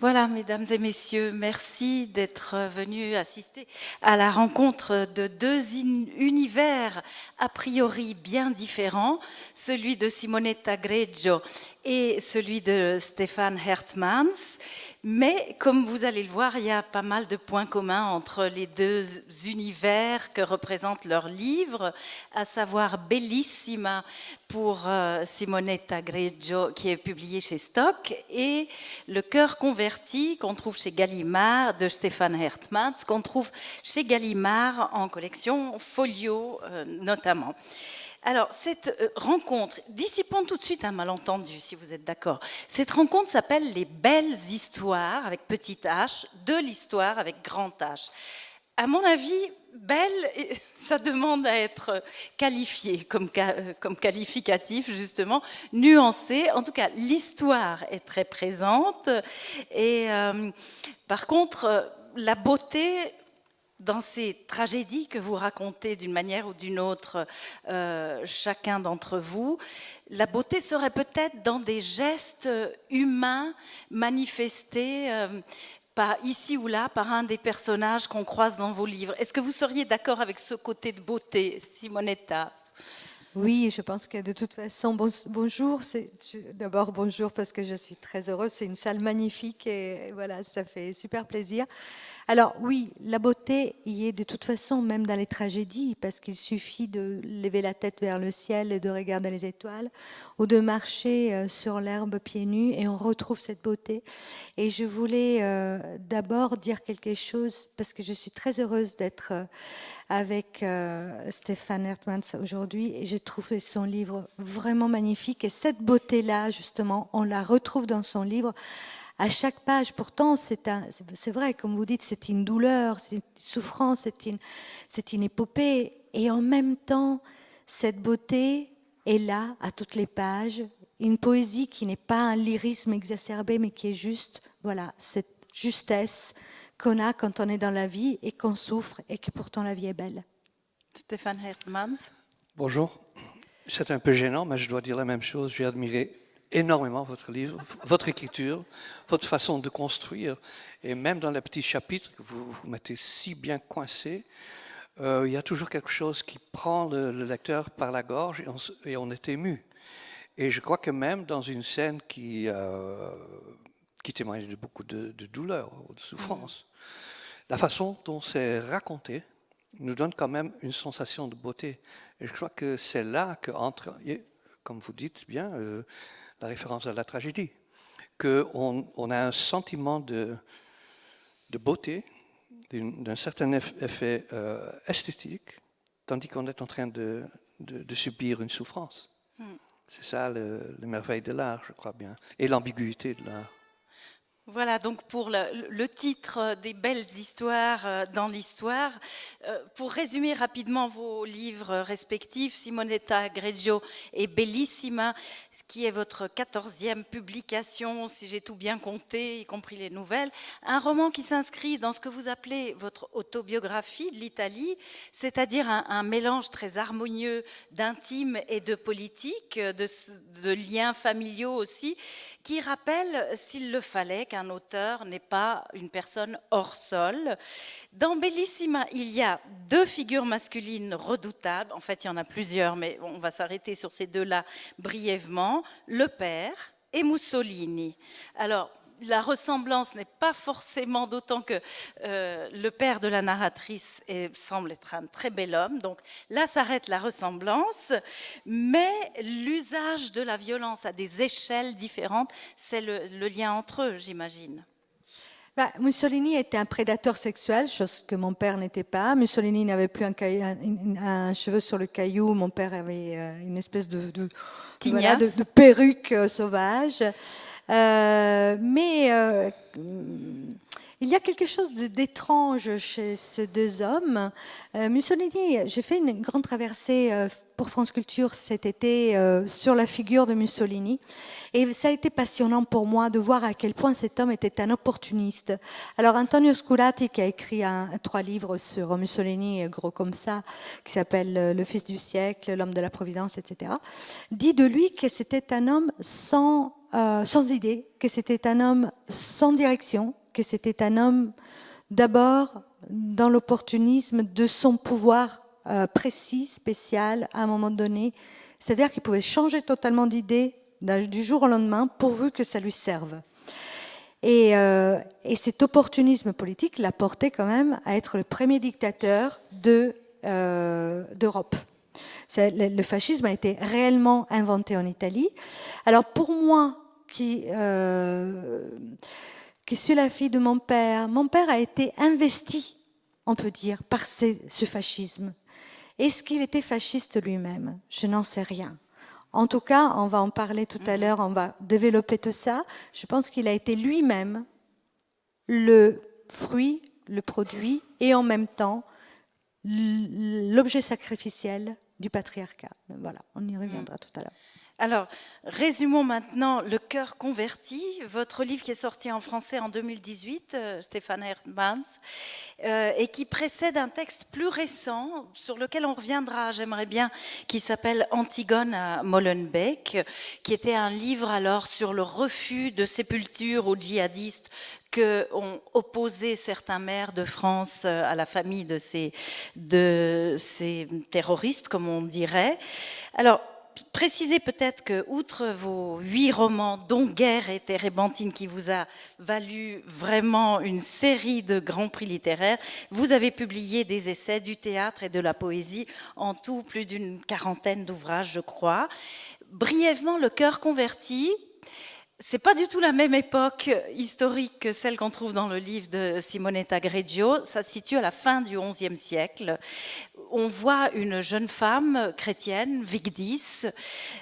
Voilà, mesdames et messieurs, merci d'être venus assister à la rencontre de deux univers a priori bien différents, celui de Simonetta Greggio et celui de Stefan Hertmans. Mais comme vous allez le voir, il y a pas mal de points communs entre les deux univers que représentent leurs livres, à savoir Bellissima pour Simonetta Greggio, qui est publié chez Stock, et Le cœur converti qu'on trouve chez Gallimard de Stefan Hertmans, qu'on trouve chez Gallimard en collection Folio notamment. Alors, cette rencontre, dissipons tout de suite un malentendu, si vous êtes d'accord. Cette rencontre s'appelle Les Belles Histoires, avec petit h, de l'histoire avec grand H. À mon avis, belle, ça demande à être qualifié comme qualificatif, justement, nuancé. En tout cas, l'histoire est très présente. Et par contre, la beauté dans ces tragédies que vous racontez d'une manière ou d'une autre, chacun d'entre vous, la beauté serait peut-être dans des gestes humains manifestés ici ou là par un des personnages qu'on croise dans vos livres. Est-ce que vous seriez d'accord avec ce côté de beauté, Simonetta ? Oui, je pense que de toute façon, bonjour. D'abord, bonjour parce que je suis très heureuse. C'est une salle magnifique et voilà, ça fait super plaisir. Alors oui, la beauté y est de toute façon, même dans les tragédies, parce qu'il suffit de lever la tête vers le ciel et de regarder les étoiles, ou de marcher sur l'herbe pieds nus, et on retrouve cette beauté. Et je voulais d'abord dire quelque chose, parce que je suis très heureuse d'être avec Stefan Hertmans aujourd'hui, et j'ai trouvé son livre vraiment magnifique. Et cette beauté-là, justement, on la retrouve dans son livre. À chaque page, pourtant, c'est vrai, comme vous dites, c'est une douleur, c'est une souffrance, c'est une épopée. Et en même temps, cette beauté est là, à toutes les pages. Une poésie qui n'est pas un lyrisme exacerbé, mais qui est juste, voilà, cette justesse qu'on a quand on est dans la vie et qu'on souffre et que pourtant la vie est belle. Stefan Hertmans. Bonjour. C'est un peu gênant, mais je dois dire la même chose. J'ai admiré énormément votre livre, votre écriture, votre façon de construire. Et même dans les petits chapitres que vous mettez si bien coincés, il y a toujours quelque chose qui prend le lecteur par la gorge et on est ému. Et je crois que même dans une scène qui témoigne de beaucoup de douleur ou de souffrance, la façon dont c'est raconté nous donne quand même une sensation de beauté. Et je crois que c'est là qu'entre, comme vous dites bien, la référence à la tragédie, qu'on a un sentiment de beauté, d'un certain effet esthétique, tandis qu'on est en train de subir une souffrance. C'est ça le merveille de l'art, je crois bien, et l'ambiguïté de l'art. Voilà, donc pour le titre des belles histoires dans l'histoire, pour résumer rapidement vos livres respectifs, Simonetta Greggio et Bellissima, qui est votre 14e publication, si j'ai tout bien compté, y compris les nouvelles, un roman qui s'inscrit dans ce que vous appelez votre autobiographie de l'Italie, c'est-à-dire un mélange très harmonieux d'intime et de politique, de liens familiaux aussi, qui rappelle, s'il le fallait, qu'un auteur n'est pas une personne hors sol. Dans Bellissima, il y a deux figures masculines redoutables. En fait, il y en a plusieurs, mais on va s'arrêter sur ces deux-là brièvement. Le père et Mussolini. Alors, la ressemblance n'est pas forcément, d'autant que le père de la narratrice semble être un très bel homme. Donc là s'arrête la ressemblance, mais l'usage de la violence à des échelles différentes, c'est le lien entre eux, j'imagine. Mussolini était un prédateur sexuel, chose que mon père n'était pas. Mussolini n'avait plus un cheveu sur le caillou. Mon père avait une espèce de perruque sauvage. Mais il il y a quelque chose d'étrange chez ces deux hommes. Mussolini, j'ai fait une grande traversée pour France Culture cet été sur la figure de Mussolini. Et ça a été passionnant pour moi de voir à quel point cet homme était un opportuniste. Alors Antonio Scurati, qui a écrit 3 livres sur Mussolini, gros comme ça, qui s'appelle Le Fils du siècle, L'homme de la Providence, etc., dit de lui que c'était un homme sans idée, que c'était un homme sans direction, que c'était un homme d'abord dans l'opportunisme de son pouvoir précis, spécial, à un moment donné. C'est-à-dire qu'il pouvait changer totalement d'idée du jour au lendemain, pourvu que ça lui serve. Et cet opportunisme politique l'a porté quand même à être le premier dictateur d'Europe. Le fascisme a été réellement inventé en Italie. Alors pour moi, qui suis la fille de mon père a été investi, on peut dire, par ce fascisme. Est-ce qu'il était fasciste lui-même? Je n'en sais rien. En tout cas, on va en parler tout à l'heure, on va développer tout ça. Je pense qu'il a été lui-même le fruit, le produit, et en même temps l'objet sacrificiel du patriarcat. Voilà, on y reviendra tout à l'heure. Alors, résumons maintenant Le cœur converti, votre livre qui est sorti en français en 2018, Stéphane Hermans, et qui précède un texte plus récent sur lequel on reviendra, j'aimerais bien, qui s'appelle Antigone à Molenbeek, qui était un livre alors sur le refus de sépulture aux djihadistes que ont opposé certains maires de France à la famille de ces terroristes, comme on dirait. Alors, précisez peut-être que, outre vos 8 romans, dont Guerre et Térébenthine, qui vous a valu vraiment une série de grands prix littéraires, vous avez publié des essais, du théâtre et de la poésie, en tout plus d'une 40aine d'ouvrages, je crois. Brièvement, Le cœur converti, c'est pas du tout la même époque historique que celle qu'on trouve dans le livre de Simonetta Greggio. Ça se situe à la fin du XIe siècle. On voit une jeune femme chrétienne, Vigdis,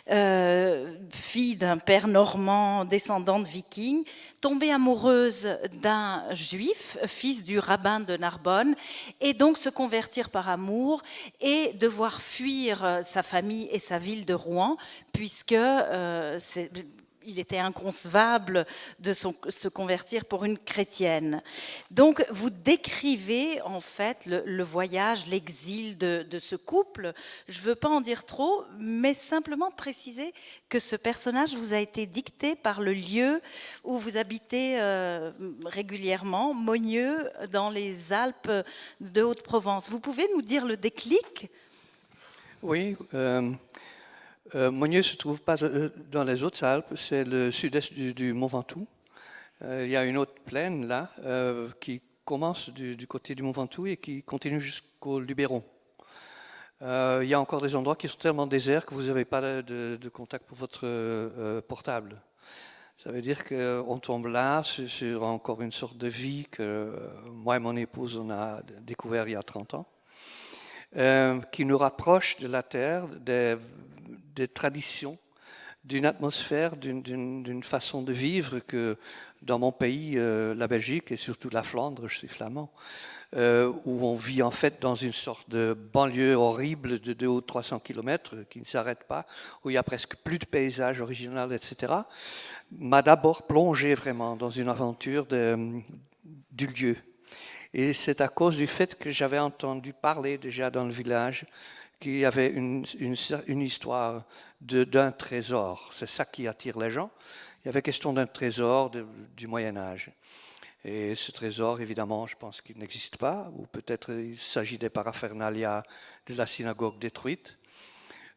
fille d'un père normand, descendant de vikings, tomber amoureuse d'un juif, fils du rabbin de Narbonne, et donc se convertir par amour et devoir fuir sa famille et sa ville de Rouen, puisque il était inconcevable de se convertir pour une chrétienne. Donc, vous décrivez en fait le voyage, l'exil de ce couple. Je ne veux pas en dire trop, mais simplement préciser que ce personnage vous a été dicté par le lieu où vous habitez régulièrement, Monieux, dans les Alpes de Haute-Provence. Vous pouvez nous dire le déclic ? Oui. Monieux ne se trouve pas dans les Hautes-Alpes, c'est le sud-est du Mont Ventoux. Il y a une autre plaine là qui commence du côté du Mont Ventoux et qui continue jusqu'au Luberon. Il y a encore des endroits qui sont tellement déserts que vous n'avez pas de contact pour votre portable. Ça veut dire qu'on tombe là sur encore une sorte de vie que moi et mon épouse on a découvert il y a 30 ans, qui nous rapproche de la terre, des traditions, d'une atmosphère, d'une façon de vivre que dans mon pays, la Belgique et surtout la Flandre, je suis flamand, où on vit en fait dans une sorte de banlieue horrible de 200 ou 300 kilomètres qui ne s'arrête pas, où il y a presque plus de paysage original, etc., m'a d'abord plongé vraiment dans une aventure du lieu. Et c'est à cause du fait que j'avais entendu parler déjà dans le village qu'il y avait une histoire d'un trésor. C'est ça qui attire les gens. Il y avait question d'un trésor du Moyen-Âge. Et ce trésor, évidemment, je pense qu'il n'existe pas, ou peut-être il s'agit des paraphernalia de la synagogue détruite.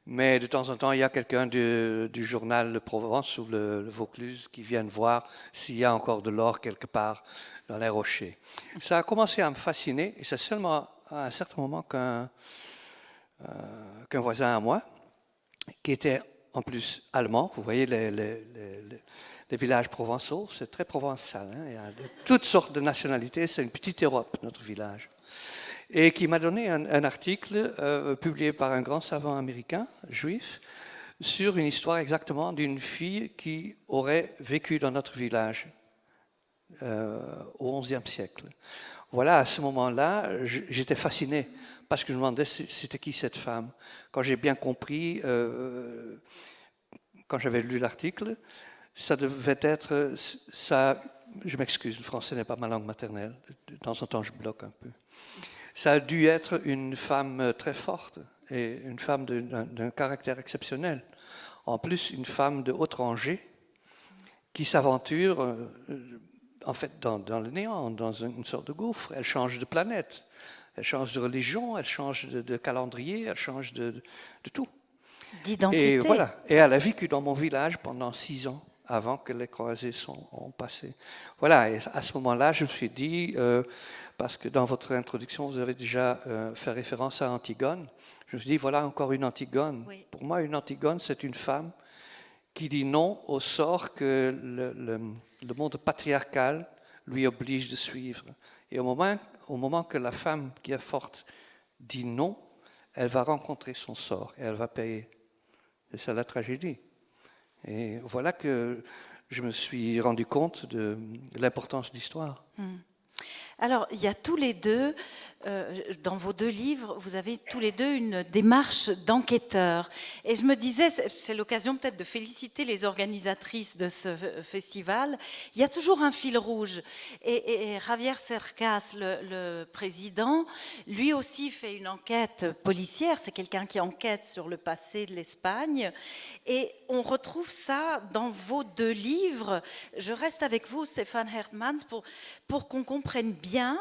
Mais de temps en temps, il y a quelqu'un du journal Le Provence ou le Vaucluse qui vient voir s'il y a encore de l'or quelque part dans les rochers. Ça a commencé à me fasciner, et c'est seulement à un certain moment qu'un voisin à moi, qui était en plus allemand, vous voyez les villages provençaux, c'est très provençal, hein, il y a toutes sortes de nationalités, c'est une petite Europe, notre village. Et qui m'a donné un article publié par un grand savant américain, juif, sur une histoire exactement d'une fille qui aurait vécu dans notre village au XIe siècle. Voilà, à ce moment-là, j'étais fasciné parce que je me demandais c'était qui cette femme. Quand j'ai bien compris, quand j'avais lu l'article, ça devait être, ça, je m'excuse, le français n'est pas ma langue maternelle, de temps en temps je bloque un peu. Ça a dû être une femme très forte et une femme d'un caractère exceptionnel. En plus, une femme de haute rangée qui s'aventure en fait dans le néant, dans une sorte de gouffre. Elle change de planète, elle change de religion, elle change de calendrier, elle change de tout. D'identité. Et voilà. Et elle a vécu dans mon village pendant 6 ans avant que les croisés ont passé. Voilà. Et à ce moment-là, je me suis dit, parce que dans votre introduction, vous avez déjà fait référence à Antigone, je me suis dit, voilà encore une Antigone. Oui. Pour moi, une Antigone, c'est une femme qui dit non au sort que le monde patriarcal lui oblige de suivre. Et au moment que la femme qui est forte dit non, elle va rencontrer son sort et elle va payer. Et c'est la tragédie. Et voilà que je me suis rendu compte de l'importance de l'histoire. Alors, il y a tous les deux, dans vos 2 livres, vous avez tous les deux une démarche d'enquêteur. Et je me disais, c'est l'occasion peut-être de féliciter les organisatrices de ce festival. Il y a toujours un fil rouge. Et Javier Cercas, le président, lui aussi fait une enquête policière. C'est quelqu'un qui enquête sur le passé de l'Espagne. Et on retrouve ça dans vos 2 livres. Je reste avec vous, Stéphane Hermans, pour qu'on comprenne bien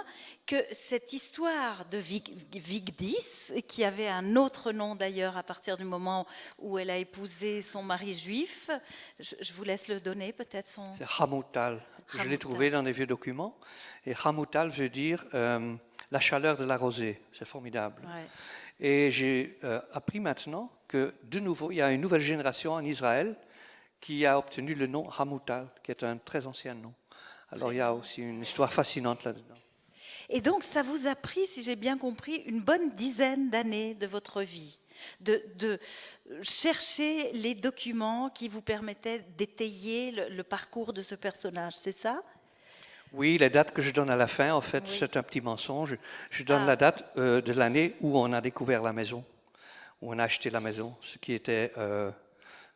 que cette histoire de Vigdis, qui avait un autre nom d'ailleurs à partir du moment où elle a épousé son mari juif, je vous laisse le donner peut-être son... C'est Hamoutal. Je l'ai trouvé dans des vieux documents. Et Hamoutal veut dire la chaleur de la rosée. C'est formidable. Ouais. Et j'ai appris maintenant que de nouveau, il y a une nouvelle génération en Israël qui a obtenu le nom Hamoutal, qui est un très ancien nom. Alors il y a aussi une histoire fascinante là-dedans. Et donc ça vous a pris, si j'ai bien compris, une bonne dizaine d'années de votre vie, de chercher les documents qui vous permettaient d'étayer le parcours de ce personnage, c'est ça ? Oui, les dates que je donne à la fin, en fait, Oui. c'est un petit mensonge. Je donne la date de l'année où on a découvert la maison, où on a acheté la maison, ce qui était...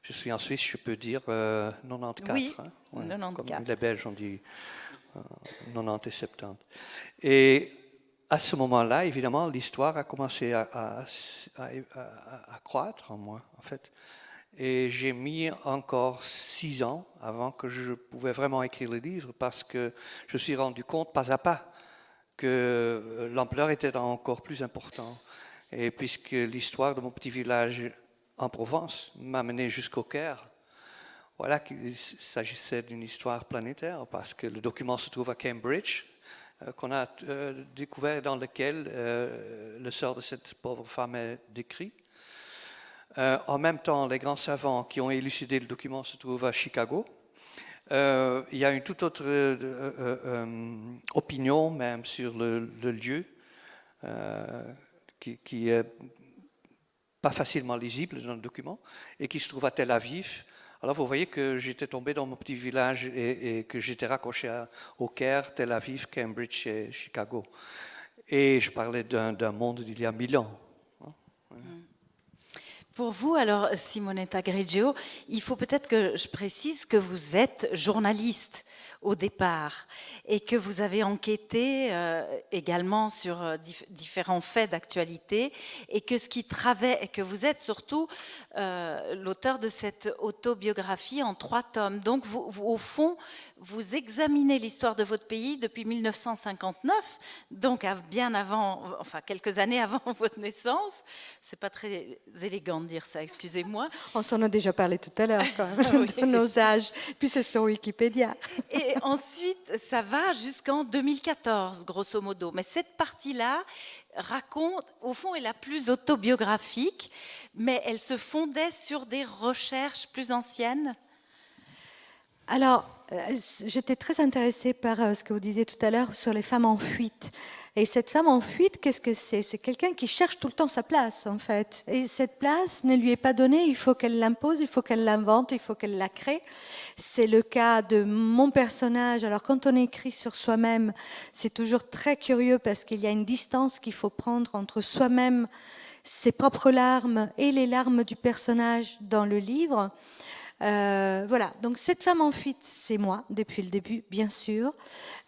je suis en Suisse, je peux dire 94. Oui, hein, ouais, 94. Comme les Belges ont dit 90 et 70. Et à ce moment-là, évidemment, l'histoire a commencé à croître en moi, en fait. Et j'ai mis encore 6 ans avant que je pouvais vraiment écrire le livre parce que je me suis rendu compte, pas à pas, que l'ampleur était encore plus importante. Et puisque l'histoire de mon petit village en Provence m'a mené jusqu'au Caire, voilà qu'il s'agissait d'une histoire planétaire parce que le document se trouve à Cambridge, qu'on a découvert, dans lequel le sort de cette pauvre femme est décrit. En même temps, les grands savants qui ont élucidé le document se trouvent à Chicago. Il y a une toute autre opinion même sur le lieu qui est pas facilement lisible dans le document et qui se trouve à Tel Aviv. Alors vous voyez que j'étais tombé dans mon petit village et que j'étais raccroché au Caire, Tel Aviv, Cambridge et Chicago. Et je parlais d'un monde d'il y a 1000 ans. Pour vous, alors, Simonetta Grigio, il faut peut-être que je précise que vous êtes journaliste au départ et que vous avez enquêté également sur différents faits d'actualité et que que vous êtes surtout l'auteur de cette autobiographie en 3 tomes. Donc, vous, au fond, vous examinez l'histoire de votre pays depuis 1959, donc bien avant, enfin quelques années avant votre naissance. C'est pas très élégant de dire ça, excusez-moi. On s'en a déjà parlé tout à l'heure, quand même, Oui, de nos âges. Puis c'est sur Wikipédia. Et ensuite, ça va jusqu'en 2014, grosso modo. Mais cette partie-là raconte, au fond, est la plus autobiographique, mais elle se fondait sur des recherches plus anciennes. Alors, j'étais très intéressée par ce que vous disiez tout à l'heure sur les femmes en fuite. Et cette femme en fuite, qu'est-ce que c'est? C'est quelqu'un qui cherche tout le temps sa place, en fait. Et cette place ne lui est pas donnée, il faut qu'elle l'impose, il faut qu'elle l'invente, il faut qu'elle la crée. C'est le cas de mon personnage. Alors, quand on écrit sur soi-même, c'est toujours très curieux parce qu'il y a une distance qu'il faut prendre entre soi-même, ses propres larmes et les larmes du personnage dans le livre. Voilà, donc cette femme en fuite, c'est moi, depuis le début, bien sûr.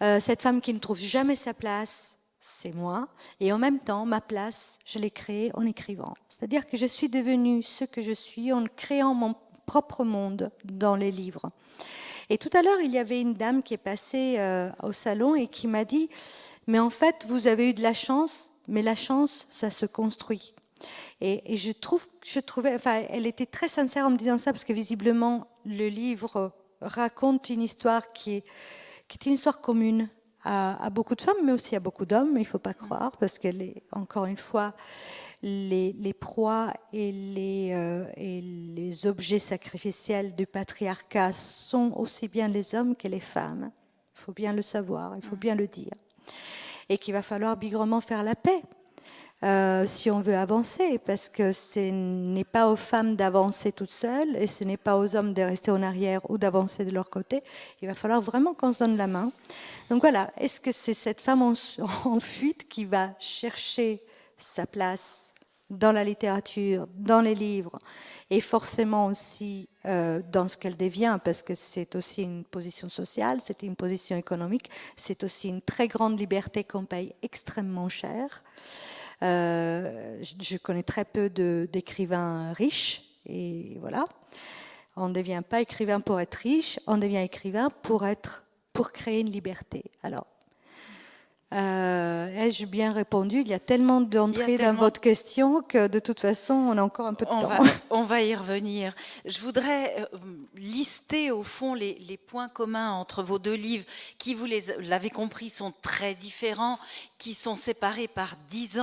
Cette femme qui ne trouve jamais sa place, c'est moi. Et en même temps, ma place, je l'ai créée en écrivant. C'est-à-dire que je suis devenue ce que je suis en créant mon propre monde dans les livres. Et tout à l'heure, il y avait une dame qui est passée au salon et qui m'a dit « Mais en fait, vous avez eu de la chance, mais la chance, ça se construit. » Et je trouvais, enfin, elle était très sincère en me disant ça, parce que visiblement, le livre raconte une histoire qui est une histoire commune à beaucoup de femmes, mais aussi à beaucoup d'hommes, il ne faut pas croire, parce qu'elle est, encore une fois, les proies et les objets sacrificiels du patriarcat sont aussi bien les hommes que les femmes. Il faut bien le savoir, il faut bien le dire. Et qu'il va falloir bigrement faire la paix. Si on veut avancer, parce que ce n'est pas aux femmes d'avancer toutes seules et ce n'est pas aux hommes de rester en arrière ou d'avancer de leur côté. Il va falloir vraiment qu'on se donne la main. Donc voilà, est-ce que c'est cette femme en fuite qui va chercher sa place dans la littérature, dans les livres et forcément aussi dans ce qu'elle devient, parce que c'est aussi une position sociale, c'est une position économique, c'est aussi une très grande liberté qu'on paye extrêmement cher. Je connais très peu d'écrivains riches, et voilà. On ne devient pas écrivain pour être riche, on devient écrivain pour créer une liberté. Alors, ai-je bien répondu? Il y a tellement d'entrées dans votre question que de toute façon, on a encore un peu de temps. On va y revenir. Je voudrais lister au fond les points communs entre vos deux livres, qui, vous l'avez compris, sont très différents, qui sont séparés par 10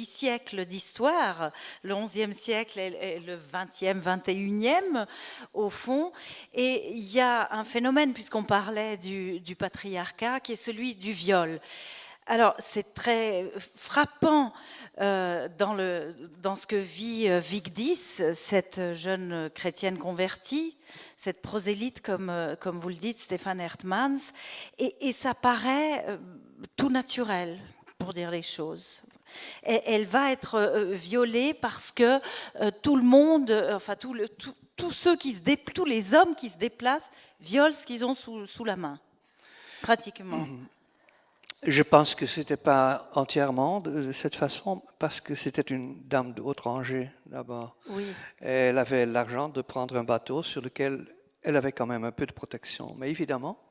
siècles d'histoire, le 11e siècle et le 20e, 21e, au fond. Et il y a un phénomène, puisqu'on parlait du patriarcat, qui est celui du viol. Alors, c'est très frappant dans ce que vit Vigdis, cette jeune chrétienne convertie, cette prosélyte, comme vous le dites, Stefan Hertmans, et ça paraît tout naturel, pour dire les choses. Elle va être violée parce que tout le monde, enfin tous les hommes qui se déplacent violent ce qu'ils ont sous la main, pratiquement. Je pense que ce n'était pas entièrement de cette façon, parce que c'était une dame de haut rangée d'abord. Oui. Elle avait l'argent de prendre un bateau sur lequel elle avait quand même un peu de protection. Mais évidemment,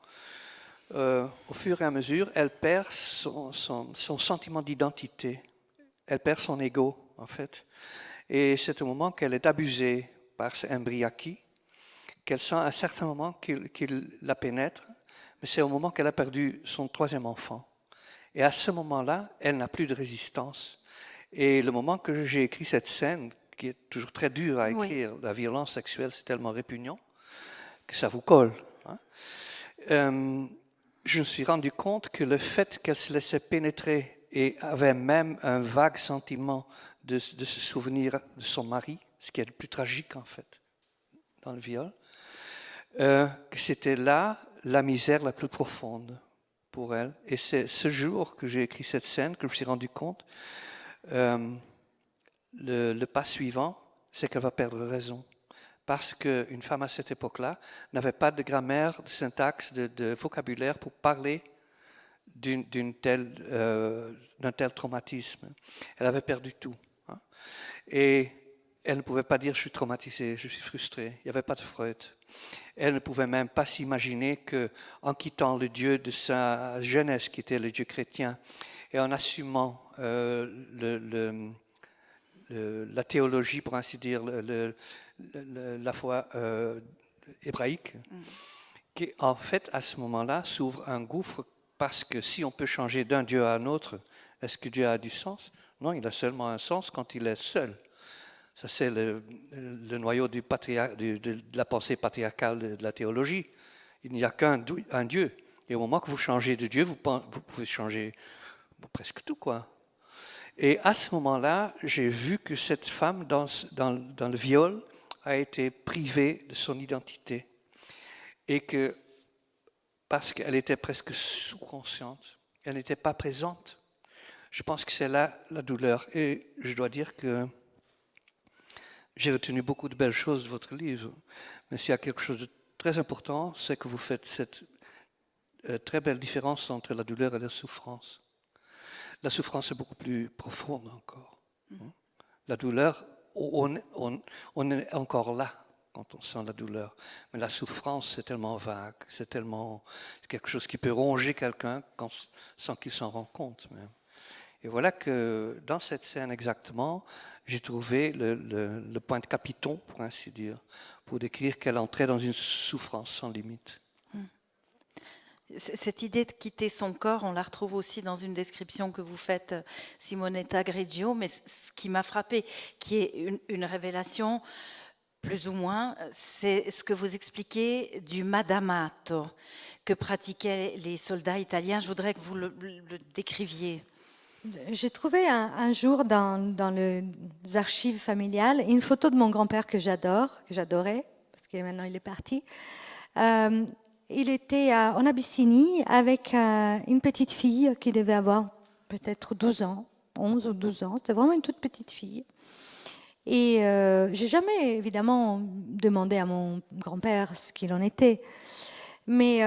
au fur et à mesure, elle perd son sentiment d'identité. Elle perd son ego, en fait. Et c'est au moment qu'elle est abusée par ce Embriachi, qu'elle sent à certains moments qu'il la pénètre, mais c'est au moment qu'elle a perdu son 3e enfant. Et à ce moment-là, elle n'a plus de résistance. Et le moment que j'ai écrit cette scène, qui est toujours très dure à écrire, la violence sexuelle, c'est tellement répugnant que ça vous colle. Hein. Je me suis rendu compte que le fait qu'elle se laissait pénétrer et avait même un vague sentiment de se souvenir de son mari, ce qui est le plus tragique en fait dans le viol, que c'était là la misère la plus profonde pour elle. Et c'est ce jour que j'ai écrit cette scène que je me suis rendu compte. Le pas suivant, c'est qu'elle va perdre raison. Parce qu'une femme à cette époque-là n'avait pas de grammaire, de syntaxe, de vocabulaire pour parler d'un tel traumatisme. Elle avait perdu tout. Hein. Et elle ne pouvait pas dire « je suis traumatisée, je suis frustrée ». Il n'y avait pas de Freud. Elle ne pouvait même pas s'imaginer qu'en quittant le Dieu de sa jeunesse, qui était le Dieu chrétien, et en assumant la théologie, pour ainsi dire, la foi hébraïque, qui en fait, à ce moment-là, s'ouvre un gouffre, parce que si on peut changer d'un Dieu à un autre, est-ce que Dieu a du sens? Non, il a seulement un sens quand il est seul. Ça, c'est le noyau de la pensée patriarcale de la théologie. Il n'y a qu'un Dieu. Et au moment que vous changez de Dieu, vous pouvez changer presque tout, quoi. Et à ce moment-là, j'ai vu que cette femme, dans le viol, a été privée de son identité. Et que, parce qu'elle était presque sous-consciente, elle n'était pas présente. Je pense que c'est là la douleur. Et je dois dire que j'ai retenu beaucoup de belles choses de votre livre. Mais s'il y a quelque chose de très important, c'est que vous faites cette très belle différence entre la douleur et la souffrance. La souffrance est beaucoup plus profonde encore. La douleur, on est encore là quand on sent la douleur. Mais la souffrance, c'est tellement vague, c'est tellement quelque chose qui peut ronger quelqu'un sans qu'il s'en rende compte même. Et voilà que dans cette scène exactement, j'ai trouvé le point de capiton, pour ainsi dire, pour décrire qu'elle entrait dans une souffrance sans limite. Cette idée de quitter son corps, on la retrouve aussi dans une description que vous faites, Simonetta Greggio, mais ce qui m'a frappé, qui est une révélation, plus ou moins, c'est ce que vous expliquez du madamato que pratiquaient les soldats italiens. Je voudrais que vous le décriviez. J'ai trouvé un jour dans les archives familiales une photo de mon grand-père que j'adorais, parce que maintenant il est parti. Il était en Abyssinie avec une petite fille qui devait avoir peut-être 12 ans, 11 ou 12 ans. C'était vraiment une toute petite fille. Et j'ai jamais, évidemment, demandé à mon grand-père ce qu'il en était. Mais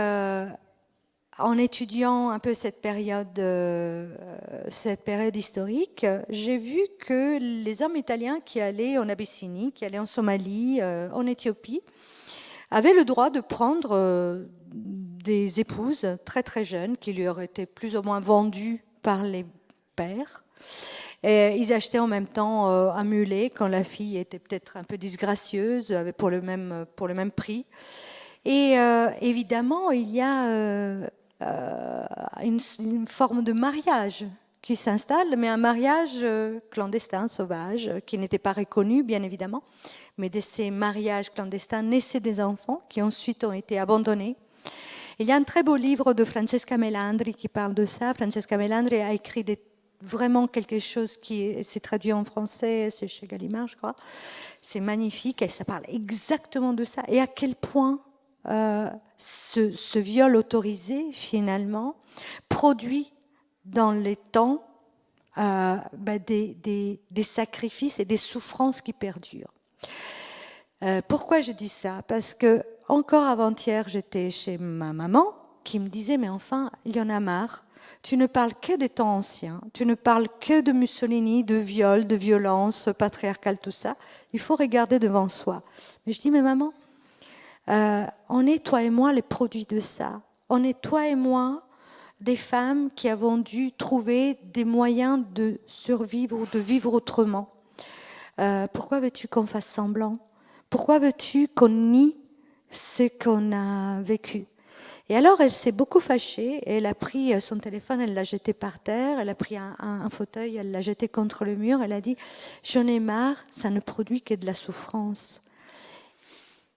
en étudiant un peu cette période historique, j'ai vu que les hommes italiens qui allaient en Abyssinie, qui allaient en Somalie, en Éthiopie, avaient le droit de prendre des épouses très très jeunes qui lui auraient été plus ou moins vendues par les pères. Et ils achetaient en même temps un mulet quand la fille était peut-être un peu disgracieuse pour le même prix. Et évidemment, il y a une forme de mariage qui s'installe, mais un mariage clandestin, sauvage, qui n'était pas reconnu, bien évidemment. Mais de ces mariages clandestins naissaient des enfants qui ensuite ont été abandonnés. Il y a un très beau livre de Francesca Melandri qui parle de ça. Francesca Melandri a écrit vraiment quelque chose qui s'est traduit en français, c'est chez Gallimard, je crois. C'est magnifique et ça parle exactement de ça. Et à quel point ce viol autorisé, finalement, produit dans les temps des sacrifices et des souffrances qui perdurent. Pourquoi je dis ça? Parce que encore avant-hier, j'étais chez ma maman qui me disait, mais enfin, il y en a marre. Tu ne parles que des temps anciens, tu ne parles que de Mussolini, de viol, de violence patriarcale, tout ça. Il faut regarder devant soi. Mais je dis, mais maman, on est, toi et moi, les produits de ça. On est, toi et moi, des femmes qui avons dû trouver des moyens de survivre ou de vivre autrement. Pourquoi veux-tu qu'on fasse semblant? Pourquoi veux-tu qu'on nie ce qu'on a vécu? Et alors, elle s'est beaucoup fâchée. Elle a pris son téléphone, elle l'a jeté par terre. Elle a pris un fauteuil, elle l'a jeté contre le mur. Elle a dit, j'en ai marre, ça ne produit que de la souffrance.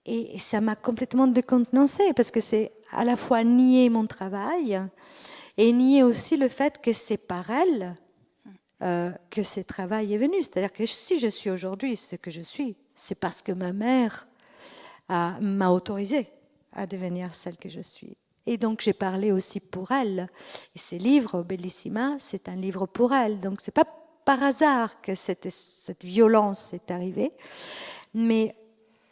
Et ça m'a complètement décontenancée parce que c'est à la fois nier mon travail et nier aussi le fait que c'est par elle que ce travail est venu. C'est-à-dire que si je suis aujourd'hui ce que je suis, c'est parce que ma mère m'a autorisée à devenir celle que je suis. Et donc j'ai parlé aussi pour elle. Et ce livre, Bellissima, c'est un livre pour elle. Donc c'est pas par hasard que cette violence est arrivée. Mais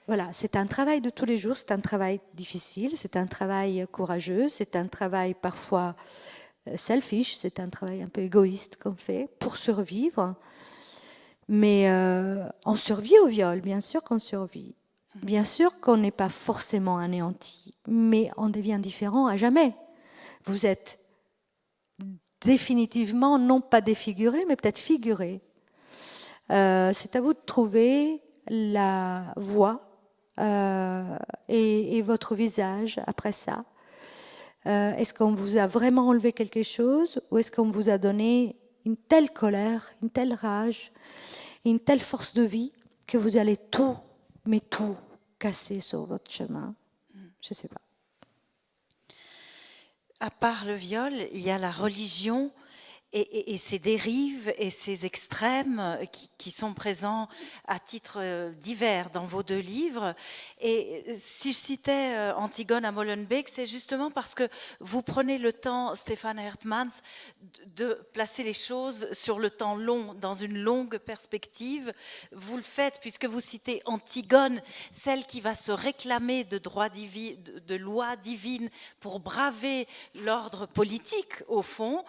voilà, c'est un travail de tous les jours, c'est un travail difficile, c'est un travail courageux, c'est un travail parfois selfish, c'est un travail un peu égoïste qu'on fait pour survivre. Mais on survit au viol, bien sûr qu'on survit. Bien sûr qu'on n'est pas forcément anéanti, mais on devient différent à jamais. Vous êtes définitivement, non pas défiguré, mais peut-être figuré. C'est à vous de trouver la voie et votre visage après ça. Est-ce qu'on vous a vraiment enlevé quelque chose ou est-ce qu'on vous a donné une telle colère, une telle rage, une telle force de vie que vous allez tout, mais tout casser sur votre chemin? Je ne sais pas. À part le viol, il y a la religion et ces dérives et ces extrêmes qui sont présents à titre divers dans vos deux livres. Et si je citais Antigone à Molenbeek, c'est justement parce que vous prenez le temps, Stéphane Hertmans, de placer les choses sur le temps long, dans une longue perspective. Vous le faites puisque vous citez Antigone, celle qui va se réclamer de droits divins, de lois divines pour braver l'ordre politique au fond.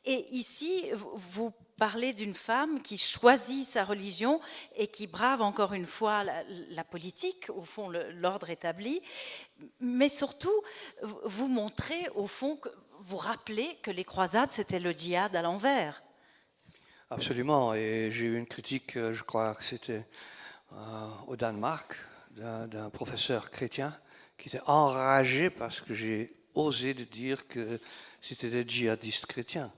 Et ici, vous parlez d'une femme qui choisit sa religion et qui brave encore une fois la politique, au fond l'ordre établi, mais surtout vous montrez au fond, vous rappelez que les croisades c'était le djihad à l'envers. Absolument, et j'ai eu une critique, je crois que c'était au Danemark, d'un professeur chrétien qui était enragé parce que j'ai osé de dire que c'était des djihadistes chrétiens.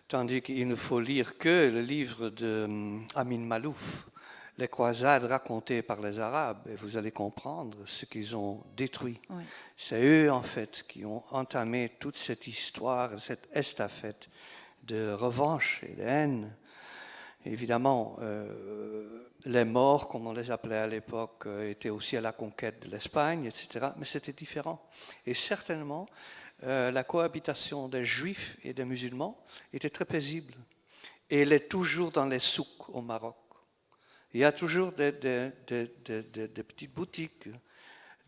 Tandis qu'il ne faut lire que le livre d'Amin Malouf, les croisades racontées par les Arabes, et vous allez comprendre ce qu'ils ont détruit. Oui. C'est eux, en fait, qui ont entamé toute cette histoire, cette estafette de revanche et de haine. Évidemment, les morts, comme on les appelait à l'époque, étaient aussi à la conquête de l'Espagne, etc. Mais c'était différent. Et certainement, la cohabitation des juifs et des musulmans était très paisible. Et elle est toujours dans les souks au Maroc. Il y a toujours des petites boutiques,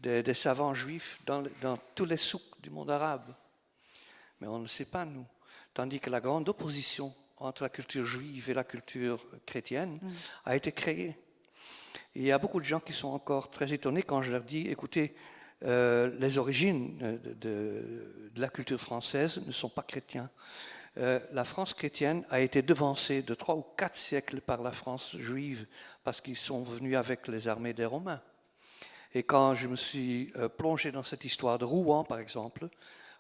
des savants juifs dans tous les souks du monde arabe. Mais on ne le sait pas, nous. Tandis que la grande opposition entre la culture juive et la culture chrétienne a été créée. Et il y a beaucoup de gens qui sont encore très étonnés quand je leur dis, écoutez, les origines de la culture française ne sont pas chrétiennes. La France chrétienne a été devancée de 3 ou 4 siècles par la France juive parce qu'ils sont venus avec les armées des Romains. Et quand je me suis plongé dans cette histoire de Rouen, par exemple,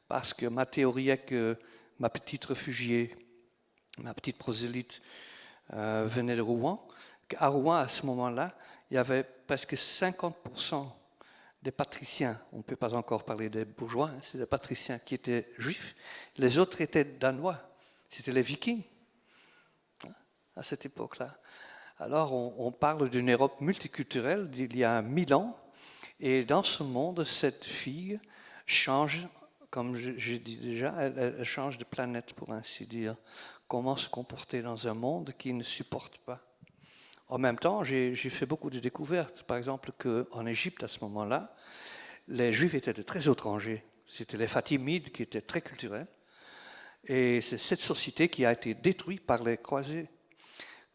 parce que ma théorie est que ma petite réfugiée, ma petite prosélyte venait de Rouen, qu'à Rouen, à ce moment-là, il y avait presque 50% des patriciens, on ne peut pas encore parler des bourgeois, hein, c'est des patriciens qui étaient juifs, les autres étaient danois, c'était les vikings, hein, à cette époque-là. Alors on parle d'une Europe multiculturelle d'il y a 1000 ans, et dans ce monde, cette fille change, comme je dis déjà, elle change de planète, pour ainsi dire. Comment se comporter dans un monde qui ne supporte pas. En même temps, j'ai fait beaucoup de découvertes. Par exemple, qu'en Égypte, à ce moment-là, les Juifs étaient de très étrangers. C'était les Fatimides qui étaient très culturels. Et c'est cette société qui a été détruite par les croisés.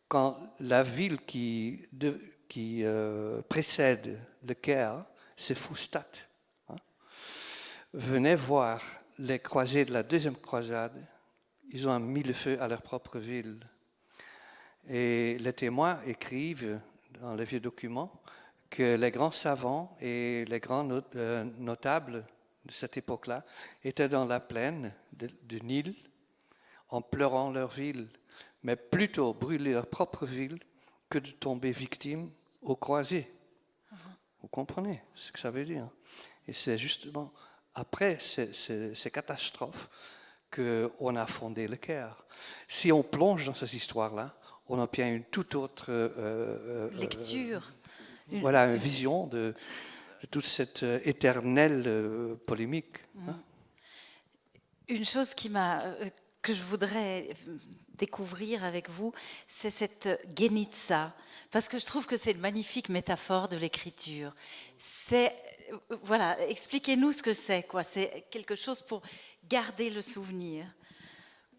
Quand la ville qui précède le Caire, c'est Fustat, hein, venait voir les croisés de la deuxième croisade. Ils ont mis le feu à leur propre ville. Et les témoins écrivent dans les vieux documents que les grands savants et les grands notables de cette époque-là étaient dans la plaine du Nil en pleurant leur ville, mais plutôt brûler leur propre ville que de tomber victime aux croisés. Vous comprenez ce que ça veut dire? Et c'est justement après ces catastrophes qu'on a fondé le Caire. Si on plonge dans ces histoires-là, on obtient une toute autre lecture. Voilà, une vision de toute cette éternelle polémique. Hein? Une chose que je voudrais découvrir avec vous, c'est cette Genitsa, parce que je trouve que c'est une magnifique métaphore de l'écriture. Voilà, expliquez-nous ce que c'est, quoi. C'est quelque chose pour garder le souvenir.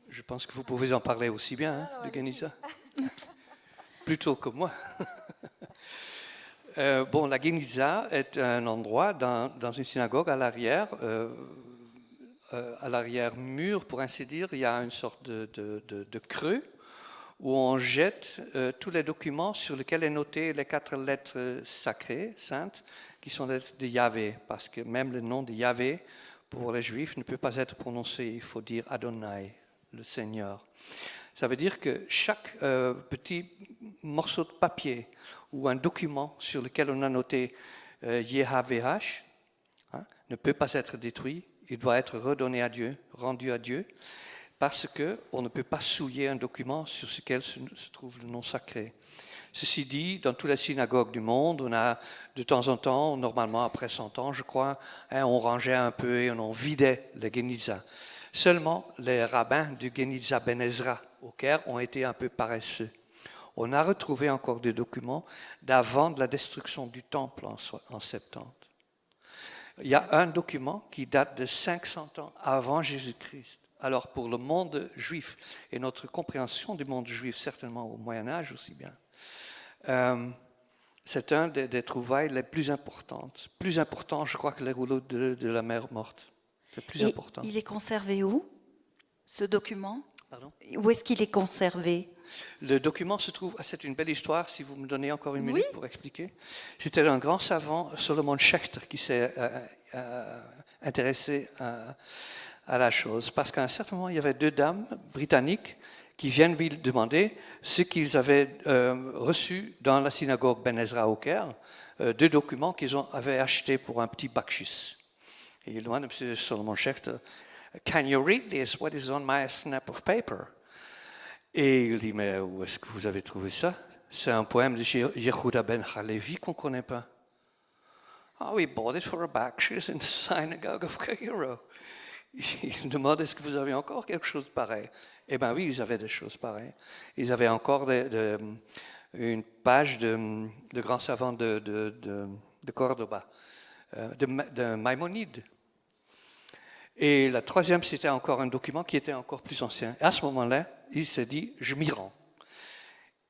Je pense que vous pouvez en parler aussi bien, hein, de Genitsa. Plutôt que moi. Bon, la Genitsa est un endroit dans une synagogue à l'arrière-mur, pour ainsi dire. Il y a une sorte de creux où on jette tous les documents sur lesquels est noté les 4 lettres sacrées, saintes, qui sont les lettres de Yahvé, parce que même le nom de Yahvé, pour les Juifs, ne peut pas être prononcé. Il faut dire Adonai, le Seigneur. Ça veut dire que chaque petit morceau de papier ou un document sur lequel on a noté YHWH ne peut pas être détruit. Il doit être redonné à Dieu, rendu à Dieu. parce qu'on ne peut pas souiller un document sur lequel se trouve le nom sacré. Ceci dit, dans toutes les synagogues du monde, on a de temps en temps, normalement après 100 ans, je crois, on rangeait un peu et on vidait les Guénizas. Seulement, les rabbins du Guéniza Ben Ezra au Caire ont été un peu paresseux. On a retrouvé encore des documents d'avant de la destruction du temple en 70. Il y a un document qui date de 500 ans avant Jésus-Christ. Alors pour le monde juif et notre compréhension du monde juif, certainement au Moyen-Âge aussi bien, c'est un des trouvailles les plus importantes. Plus important, je crois, que les rouleaux de la mer morte. C'est plus important. Il est conservé où, ce document? Pardon? Où est-ce qu'il est conservé? Le document se trouve, c'est une belle histoire, si vous me donnez encore une minute pour expliquer. C'était un grand savant, Solomon Schechter, qui s'est intéressé à la chose. Parce qu'à un certain moment, il y avait 2 dames britanniques qui viennent lui demander ce qu'ils avaient reçu dans la synagogue Ben Ezra au Caire, 2 documents qu'ils avaient achetés pour un petit bakshis. Et il demande à M. Solomon Schechter, « Can you read this? What is on my snap of paper? » Et il dit, « Mais où est-ce que vous avez trouvé ça? C'est un poème de Yehuda Ben Halevi qu'on ne connaît pas. »« Oh, we bought it for a bakshis in the synagogue of Cairo. » Il demande, « Est-ce que vous avez encore quelque chose de pareil? » Eh bien oui, ils avaient des choses pareilles. Ils avaient encore une page de grands savants de Cordoba, de Maïmonide. Et la troisième, c'était encore un document qui était encore plus ancien. Et à ce moment-là, il s'est dit, je m'y rends.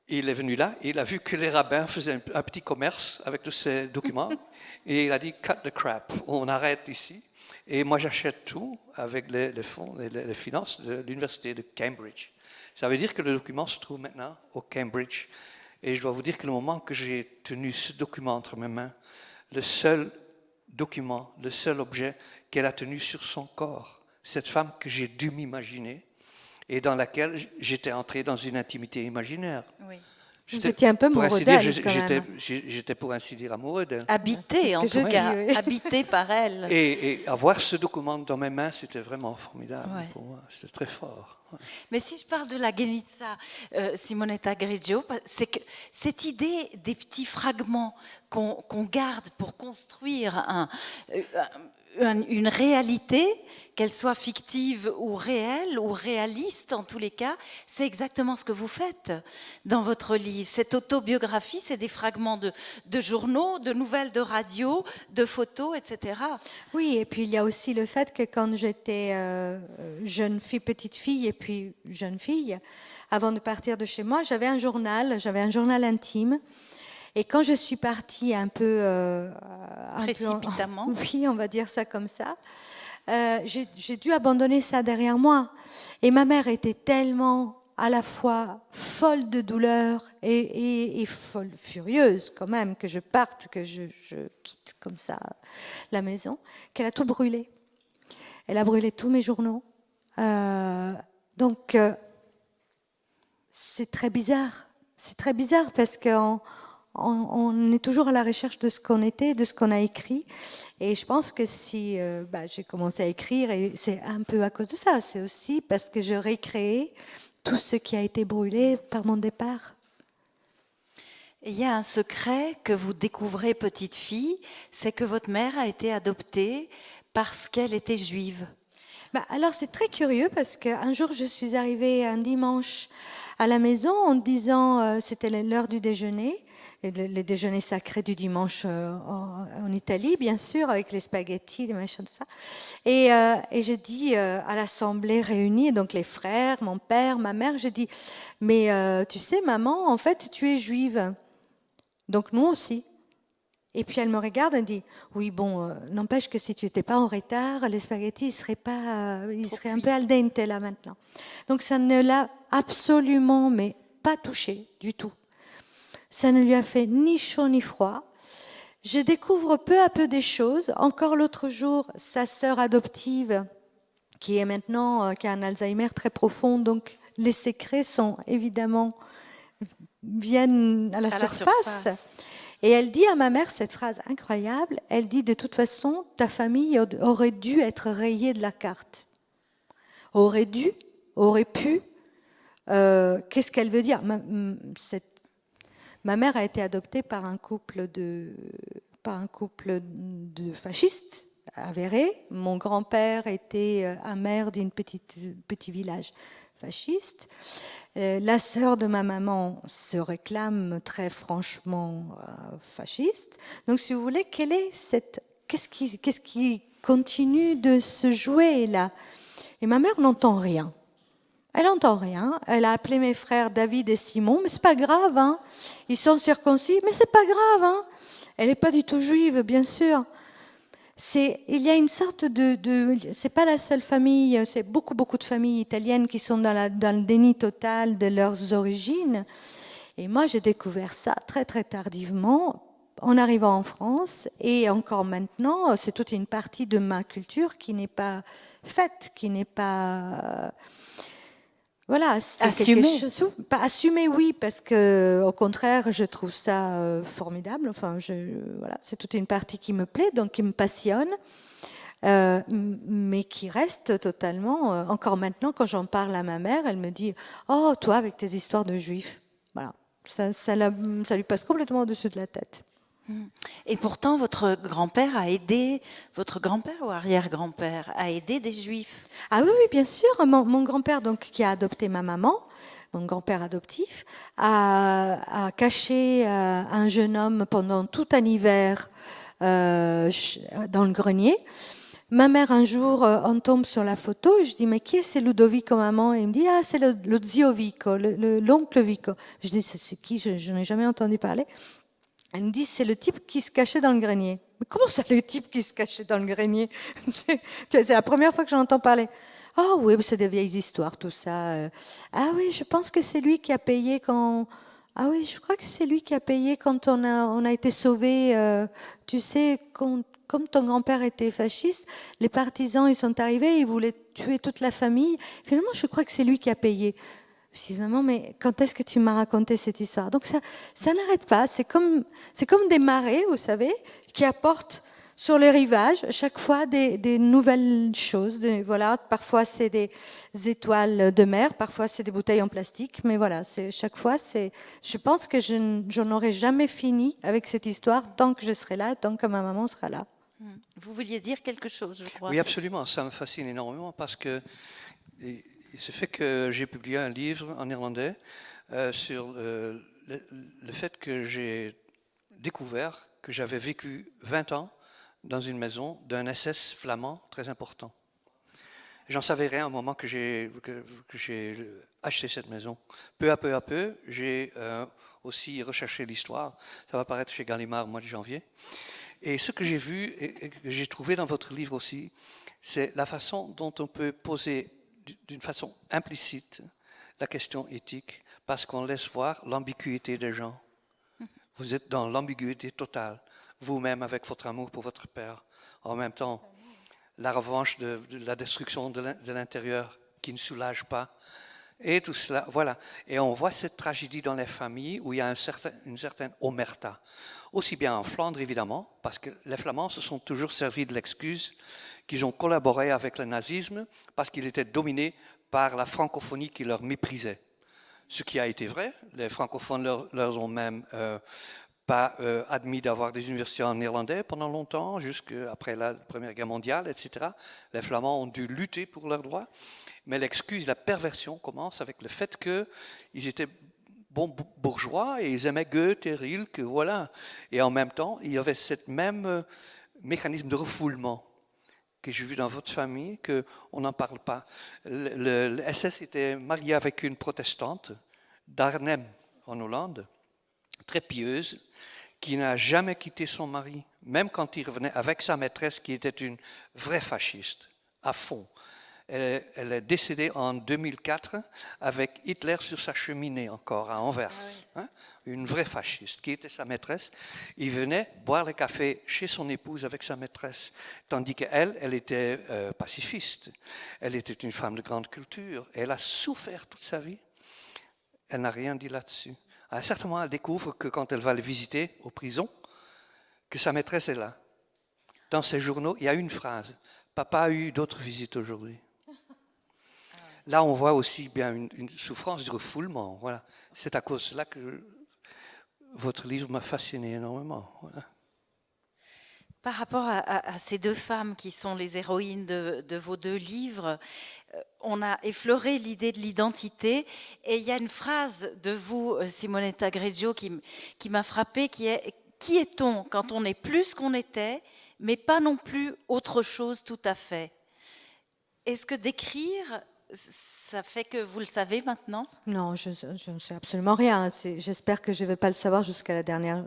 Il est venu là, et il a vu que les rabbins faisaient un petit commerce avec tous ces documents, et il a dit, cut the crap, on arrête ici. Et moi, j'achète tout avec les fonds, les finances de l'université de Cambridge. Ça veut dire que le document se trouve maintenant au Cambridge. Et je dois vous dire que le moment que j'ai tenu ce document entre mes mains, le seul document, le seul objet qu'elle a tenu sur son corps, cette femme que j'ai dû m'imaginer et dans laquelle j'étais entré dans une intimité imaginaire. Oui. Vous étiez un peu amoureux d'elle, j'étais pour ainsi dire amoureux d'elle. Habité, en tout cas, habité par elle. Et avoir ce document dans mes mains, c'était vraiment formidable pour moi. C'était très fort. Ouais. Mais si je parle de la Guéniza, Simonetta Grigio, c'est que cette idée des petits fragments qu'on garde pour construire une réalité, qu'elle soit fictive ou réelle ou réaliste en tous les cas, c'est exactement ce que vous faites dans votre livre. Cette autobiographie, c'est des fragments de journaux, de nouvelles de radio, de photos, etc. Oui, et puis il y a aussi le fait que quand j'étais jeune fille, petite fille et puis jeune fille, avant de partir de chez moi, j'avais un journal intime. Et quand je suis partie un peu... précipitamment. Oui, on va dire ça comme ça. J'ai dû abandonner ça derrière moi. Et ma mère était tellement à la fois folle de douleur et folle, furieuse quand même, que je parte, que je quitte comme ça la maison, qu'elle a tout brûlé. Elle a brûlé tous mes journaux. Donc, c'est très bizarre. C'est très bizarre parce qu'on est toujours à la recherche de ce qu'on était, de ce qu'on a écrit. Et je pense que si j'ai commencé à écrire, et c'est un peu à cause de ça, c'est aussi parce que je récréais tout ce qui a été brûlé par mon départ. Il y a un secret que vous découvrez petite fille, c'est que votre mère a été adoptée parce qu'elle était juive. Alors c'est très curieux parce qu'un jour je suis arrivée un dimanche à la maison en disant, c'était l'heure du déjeuner, le déjeuner sacré du dimanche en Italie, bien sûr, avec les spaghettis, les machins, tout ça. Et j'ai dit à l'assemblée réunie, donc les frères, mon père, ma mère, j'ai dit, mais tu sais, maman, en fait, tu es juive. Donc nous aussi. Et puis elle me regarde et dit, oui, bon, n'empêche que si tu n'étais pas en retard, les spaghettis, ils seraient un peu al dente là maintenant. Donc ça ne l'a absolument, mais pas touché du tout. Ça ne lui a fait ni chaud ni froid. Je découvre peu à peu des choses. Encore l'autre jour, sa sœur adoptive, qui a un Alzheimer très profond, donc les secrets viennent à la surface. Et elle dit à ma mère cette phrase incroyable, elle dit, de toute façon, ta famille aurait dû être rayée de la carte. Aurait dû aurait pu. Qu'est-ce qu'elle veut dire? Ma mère a été adoptée par un couple de fascistes avérés. Mon grand-père était un maire d'un petit village fasciste. La sœur de ma maman se réclame très franchement fasciste. Donc, si vous voulez, qu'est-ce qui continue de se jouer là? Et ma mère n'entend rien. Elle n'entend rien. Elle a appelé mes frères David et Simon, mais c'est pas grave, hein. Ils sont circoncis, mais c'est pas grave, hein. Elle n'est pas du tout juive, bien sûr. Il y a une sorte c'est pas la seule famille, c'est beaucoup de familles italiennes qui sont dans le déni total de leurs origines. Et moi, j'ai découvert ça très très tardivement en arrivant en France, et encore maintenant, c'est toute une partie de ma culture qui n'est pas faite, qui n'est pas voilà, c'est assumé. Quelque chose, pas assumé, oui, parce que au contraire, je trouve ça formidable. Enfin, voilà, c'est toute une partie qui me plaît, donc qui me passionne, mais qui reste totalement. Encore maintenant, quand j'en parle à ma mère, elle me dit "Oh, toi, avec tes histoires de juifs." Voilà, ça lui passe complètement au-dessus de la tête. Et pourtant, votre grand-père ou arrière-grand-père a aidé des juifs. Ah oui, bien sûr. Mon grand-père, donc, qui a adopté ma maman, mon grand-père adoptif, a caché un jeune homme pendant tout un hiver dans le grenier. Ma mère, un jour, on tombe sur la photo et je dis, mais qui est ce Ludovico, maman? Et il me dit, ah, c'est le zio Vico, l'oncle Vico. Je dis, c'est qui? Je n'ai jamais entendu parler. Elle me dit, c'est le type qui se cachait dans le grenier. Mais comment ça, le type qui se cachait dans le grenier? C'est la première fois que j'en entends parler. Ah oui, c'est des vieilles histoires, tout ça. Ah oui, je pense que c'est lui qui a payé quand... Ah oui, je crois que c'est lui qui a payé quand on a été sauvés. Tu sais, comme ton grand-père était fasciste, les partisans, ils sont arrivés, ils voulaient tuer toute la famille. Finalement, je crois que c'est lui qui a payé. Je dis, maman, mais quand est-ce que tu m'as raconté cette histoire? Donc ça n'arrête pas. C'est comme des marées, vous savez, qui apportent sur les rivages chaque fois des nouvelles choses. Voilà, parfois c'est des étoiles de mer, parfois c'est des bouteilles en plastique, mais voilà, chaque fois c'est. Je pense que je n'aurai jamais fini avec cette histoire tant que je serai là, tant que ma maman sera là. Vous vouliez dire quelque chose, je crois. Oui, absolument. Ça me fascine énormément parce que il se fait que j'ai publié un livre en néerlandais sur le fait que j'ai découvert que j'avais vécu 20 ans dans une maison d'un SS flamand très important. J'en savais rien au moment que j'ai acheté cette maison. Peu à peu, j'ai aussi recherché l'histoire. Ça va apparaître chez Gallimard au mois de janvier. Et ce que j'ai vu et que j'ai trouvé dans votre livre aussi, c'est la façon dont on peut poser d'une façon implicite la question éthique, parce qu'on laisse voir l'ambiguïté des gens. Vous êtes dans l'ambiguïté totale, vous-même avec votre amour pour votre père. En même temps, la revanche de la destruction de l'intérieur qui ne soulage pas. Et tout cela, voilà. Et on voit cette tragédie dans les familles où il y a une certaine omerta. Aussi bien en Flandre, évidemment, parce que les Flamands se sont toujours servis de l'excuse qu'ils ont collaboré avec le nazisme parce qu'ils étaient dominés par la francophonie qui leur méprisait. Ce qui a été vrai. Les francophones leur ont même pas admis d'avoir des universités en néerlandais pendant longtemps, jusqu'après la Première Guerre mondiale, etc. Les Flamands ont dû lutter pour leurs droits. Mais l'excuse, la perversion commence avec le fait qu'ils étaient bons bourgeois et ils aimaient Goethe et Rilke, voilà. Et en même temps, il y avait ce même mécanisme de refoulement que j'ai vu dans votre famille, qu'on n'en parle pas. Le SS était marié avec une protestante d'Arnhem, en Hollande, très pieuse, qui n'a jamais quitté son mari, même quand il revenait avec sa maîtresse, qui était une vraie fasciste, à fond. Elle est décédée en 2004 avec Hitler sur sa cheminée encore à Anvers. Ah oui. Une vraie fasciste qui était sa maîtresse. Il venait boire le café chez son épouse avec sa maîtresse, tandis qu'elle, elle était pacifiste. Elle était une femme de grande culture. Elle a souffert toute sa vie. Elle n'a rien dit là-dessus. À un certain moment, elle découvre que quand elle va le visiter aux prisons, que sa maîtresse est là. Dans ses journaux, il y a une phrase. Papa a eu d'autres visites aujourd'hui. là, on voit aussi bien une souffrance du refoulement. Voilà. C'est à cause de cela que votre livre m'a fasciné énormément. Voilà. Par rapport à ces deux femmes qui sont les héroïnes de vos deux livres, on a effleuré l'idée de l'identité et il y a une phrase de vous, Simonetta Greggio, qui m'a frappée, qui est « Qui est-on quand on est plus qu'on était, mais pas non plus autre chose tout à fait ?» Est-ce que d'écrire, ça fait que vous le savez maintenant? Non, je ne sais absolument rien. J'espère que je ne vais pas le savoir jusqu'à la dernière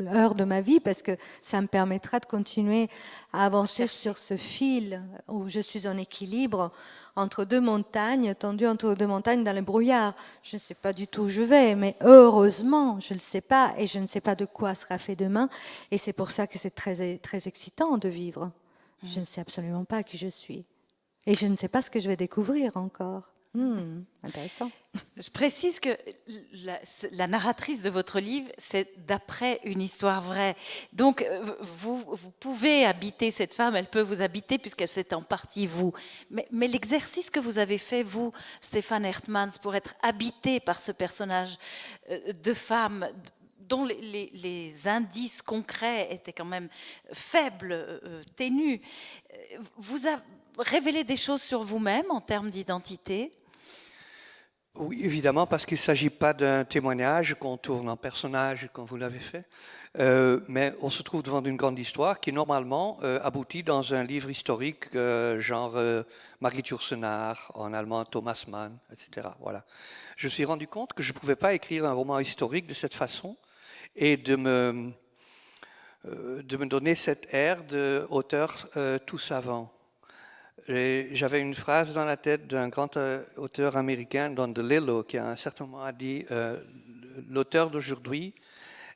heure de ma vie parce que ça me permettra de continuer à avancer sur ce fil où je suis en équilibre entre deux montagnes, tendues entre deux montagnes dans le brouillard. Je ne sais pas du tout où je vais, mais heureusement, je ne le sais pas et je ne sais pas de quoi sera fait demain. Et c'est pour ça que c'est très, très excitant de vivre. Je ne sais absolument pas qui je suis. Et je ne sais pas ce que je vais découvrir encore. Intéressant. Je précise que la narratrice de votre livre, c'est d'après une histoire vraie. Donc, vous pouvez habiter cette femme, elle peut vous habiter puisqu'elle c'est en partie vous. Mais l'exercice que vous avez fait, vous, Stéphane Hertmans, pour être habité par ce personnage de femme dont les indices concrets étaient quand même faibles, ténus, vous a révélé des choses sur vous-même en termes d'identité? Oui, évidemment, parce qu'il ne s'agit pas d'un témoignage qu'on tourne en personnage comme vous l'avez fait, mais on se trouve devant une grande histoire qui normalement aboutit dans un livre historique genre Margit Yourcenar, en allemand Thomas Mann, etc. Voilà. Je me suis rendu compte que je ne pouvais pas écrire un roman historique de cette façon et de me donner cet air d'auteur tout savant. J'avais une phrase dans la tête d'un grand auteur américain, Don DeLillo, qui à un certain moment a dit l'auteur d'aujourd'hui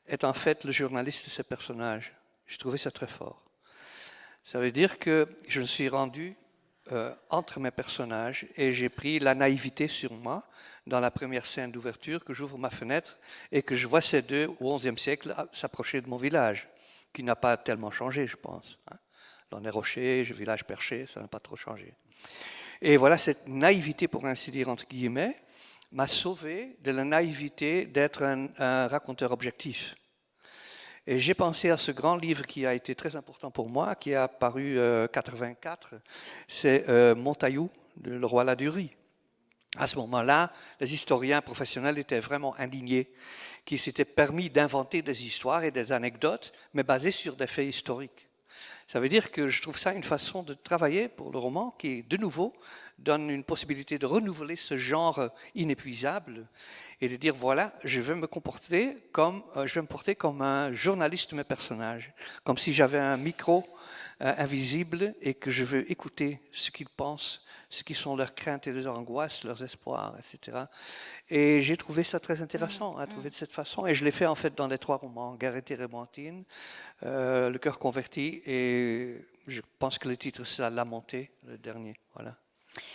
est en fait le journaliste de ses personnages. J'ai trouvé ça très fort. Ça veut dire que je me suis rendu entre mes personnages et j'ai pris la naïveté sur moi dans la première scène d'ouverture que j'ouvre ma fenêtre et que je vois ces deux au XIe siècle s'approcher de mon village, qui n'a pas tellement changé, je pense. Dans les rochers, village perché, ça n'a pas trop changé. Et voilà, cette naïveté, pour ainsi dire, entre guillemets, m'a sauvé de la naïveté d'être un raconteur objectif. Et j'ai pensé à ce grand livre qui a été très important pour moi, qui a paru en 1984, c'est Montaillou, de Le Roi Ladurie. À ce moment-là, les historiens professionnels étaient vraiment indignés, qui s'étaient permis d'inventer des histoires et des anecdotes, mais basées sur des faits historiques. Ça veut dire que je trouve ça une façon de travailler pour le roman qui, de nouveau, donne une possibilité de renouveler ce genre inépuisable et de dire, voilà, je vais me porter comme un journaliste de mes personnages, comme si j'avais un micro invisible et que je veux écouter ce qu'ils pensent, ce qui sont leurs craintes et leurs angoisses, leurs espoirs, etc. Et j'ai trouvé ça très intéressant à trouver de cette façon. Et je l'ai fait en fait dans les 3 romans, Guerre et Térébenthine, Le cœur converti, et je pense que le titre c'est La montée, le dernier. Voilà.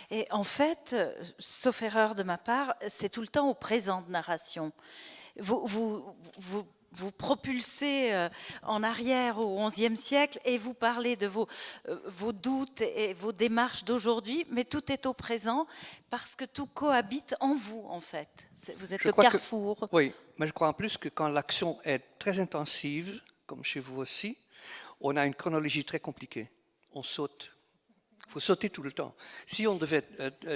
Et en fait, sauf erreur de ma part, c'est tout le temps au présent de narration. Vous propulsez en arrière au XIe siècle et vous parlez de vos doutes et vos démarches d'aujourd'hui, mais tout est au présent parce que tout cohabite en vous, en fait. Vous êtes le carrefour. Oui, mais je crois en plus que quand l'action est très intensive, comme chez vous aussi, on a une chronologie très compliquée. On saute. Il faut sauter tout le temps. Si on devait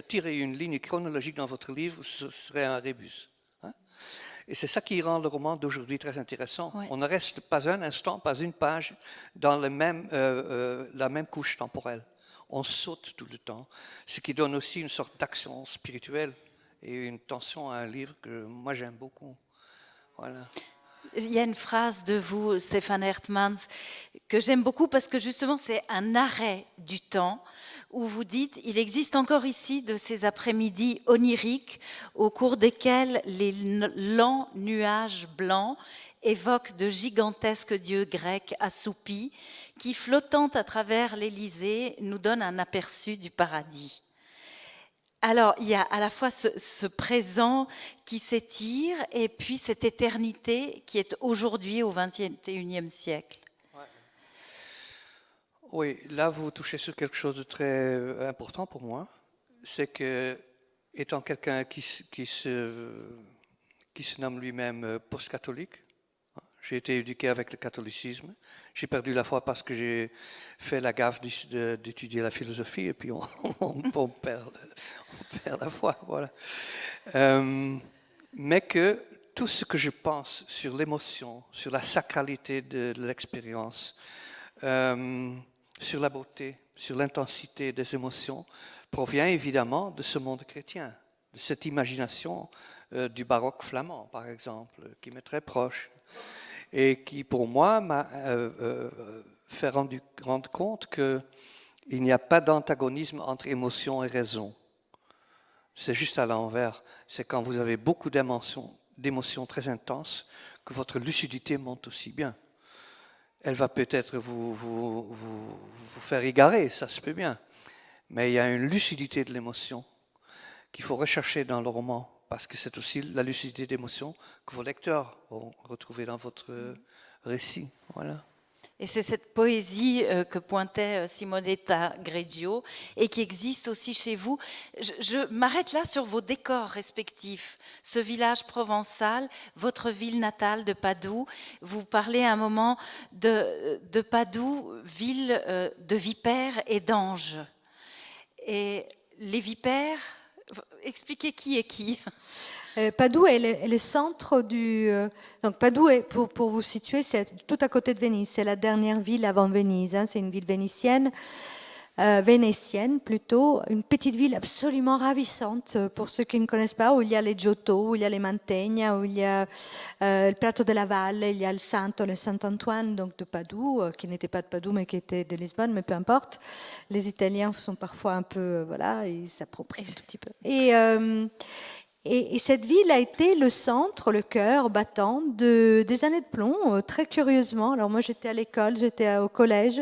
tirer une ligne chronologique dans votre livre, ce serait un rébus. Hein? Et c'est ça qui rend le roman d'aujourd'hui très intéressant. Oui. On ne reste pas un instant, pas une page dans la même couche temporelle. On saute tout le temps, ce qui donne aussi une sorte d'action spirituelle et une tension à un livre que moi j'aime beaucoup. Voilà. Il y a une phrase de vous, Stéphane Hertmans, que j'aime beaucoup parce que justement c'est un arrêt du temps où vous dites « Il existe encore ici de ces après-midi oniriques au cours desquels les lents nuages blancs évoquent de gigantesques dieux grecs assoupis qui, flottant à travers l'Élysée, nous donnent un aperçu du paradis. » Alors, il y a à la fois ce présent qui s'étire et puis cette éternité qui est aujourd'hui au XXIe siècle. Ouais. Oui, là, vous touchez sur quelque chose de très important pour moi. C'est que étant quelqu'un qui se nomme lui-même post-catholique, j'ai été éduqué avec le catholicisme. J'ai perdu la foi parce que j'ai fait la gaffe d'étudier la philosophie et puis on perd la foi. Voilà. Mais que tout ce que je pense sur l'émotion, sur la sacralité de l'expérience, sur la beauté, sur l'intensité des émotions, provient évidemment de ce monde chrétien, de cette imagination du baroque flamand, par exemple, qui m'est très proche et qui, pour moi, m'a fait rendre compte qu'il n'y a pas d'antagonisme entre émotion et raison. C'est juste à l'envers. C'est quand vous avez beaucoup d'émotions très intenses que votre lucidité monte aussi bien. Elle va peut-être vous faire égarer, ça se peut bien. Mais il y a une lucidité de l'émotion qu'il faut rechercher dans le roman, parce que c'est aussi la lucidité d'émotion que vos lecteurs vont retrouver dans votre récit. Voilà. Et c'est cette poésie que pointait Simonetta Greggio et qui existe aussi chez vous. Je m'arrête là sur vos décors respectifs. Ce village provençal, votre ville natale de Padoue. Vous parlez à un moment de Padoue, ville de vipères et d'anges. Et les vipères, expliquez qui est qui. Padoue est le centre du... donc Padoue, pour vous situer, c'est tout à côté de Venise. C'est la dernière ville avant Venise. Hein, c'est une ville vénitienne plutôt. Une petite ville absolument ravissante, pour ceux qui ne connaissent pas, où il y a les Giotto, où il y a les Mantegna, où il y a le Prato della Valle, il y a le Saint-Antoine, donc de Padoue, qui n'était pas de Padoue, mais qui était de Lisbonne, mais peu importe. Les Italiens sont parfois un peu... voilà, ils s'approprient un tout petit peu. Et cette ville a été le centre, le cœur battant des années de plomb, très curieusement. Alors moi, j'étais à l'école, j'étais au collège,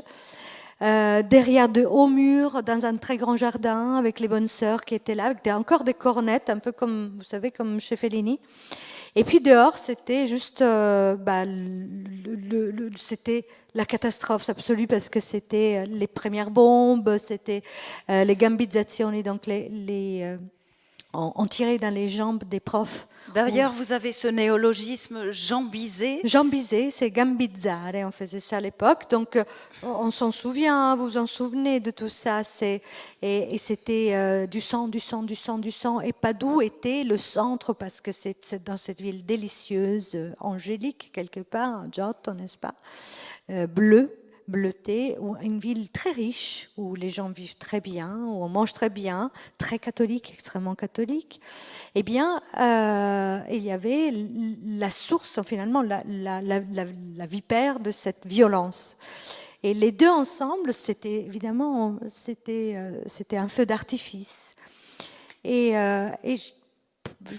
derrière de hauts murs, dans un très grand jardin, avec les bonnes sœurs qui étaient là, avec encore des cornettes, un peu comme, vous savez, comme chez Fellini. Et puis dehors, c'était juste, c'était la catastrophe absolue, parce que c'était les premières bombes, c'était les gambizzazioni, donc on tirait dans les jambes des profs. D'ailleurs, vous avez ce néologisme jambisé. Jambisé, c'est gambizzare, on faisait ça à l'époque. Donc, on s'en souvient, vous vous en souvenez de tout ça. Et c'était du sang. Et Padoue était le centre, parce que c'est dans cette ville délicieuse, angélique, quelque part, Giotto, n'est-ce pas, bleutée, une ville très riche, où les gens vivent très bien, où on mange très bien, très catholique, extrêmement catholique. Eh bien, il y avait la source, finalement, la vipère de cette violence. Et les deux ensemble, c'était évidemment, c'était un feu d'artifice. Et je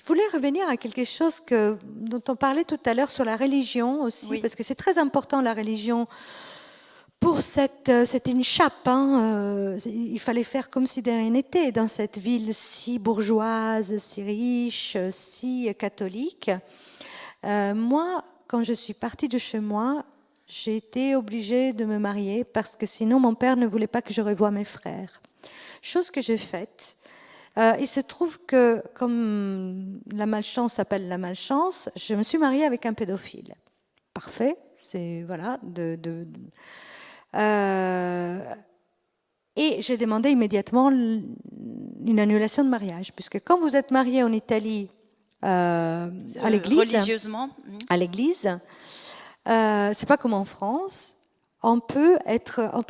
voulais revenir à quelque chose dont on parlait tout à l'heure sur la religion aussi, oui. Parce que c'est très important, la religion. Pour c'était une chape, hein, il fallait faire comme si de rien n'était dans cette ville si bourgeoise, si riche, si catholique. Moi, quand je suis partie de chez moi, j'ai été obligée de me marier, parce que sinon mon père ne voulait pas que je revoie mes frères. Chose que j'ai faite. Il se trouve que, comme la malchance s'appelle la malchance, je me suis mariée avec un pédophile. Parfait, c'est voilà. Et j'ai demandé immédiatement une annulation de mariage, puisque quand vous êtes marié en Italie à l'église, religieusement, à l'église, c'est pas comme en France. On peut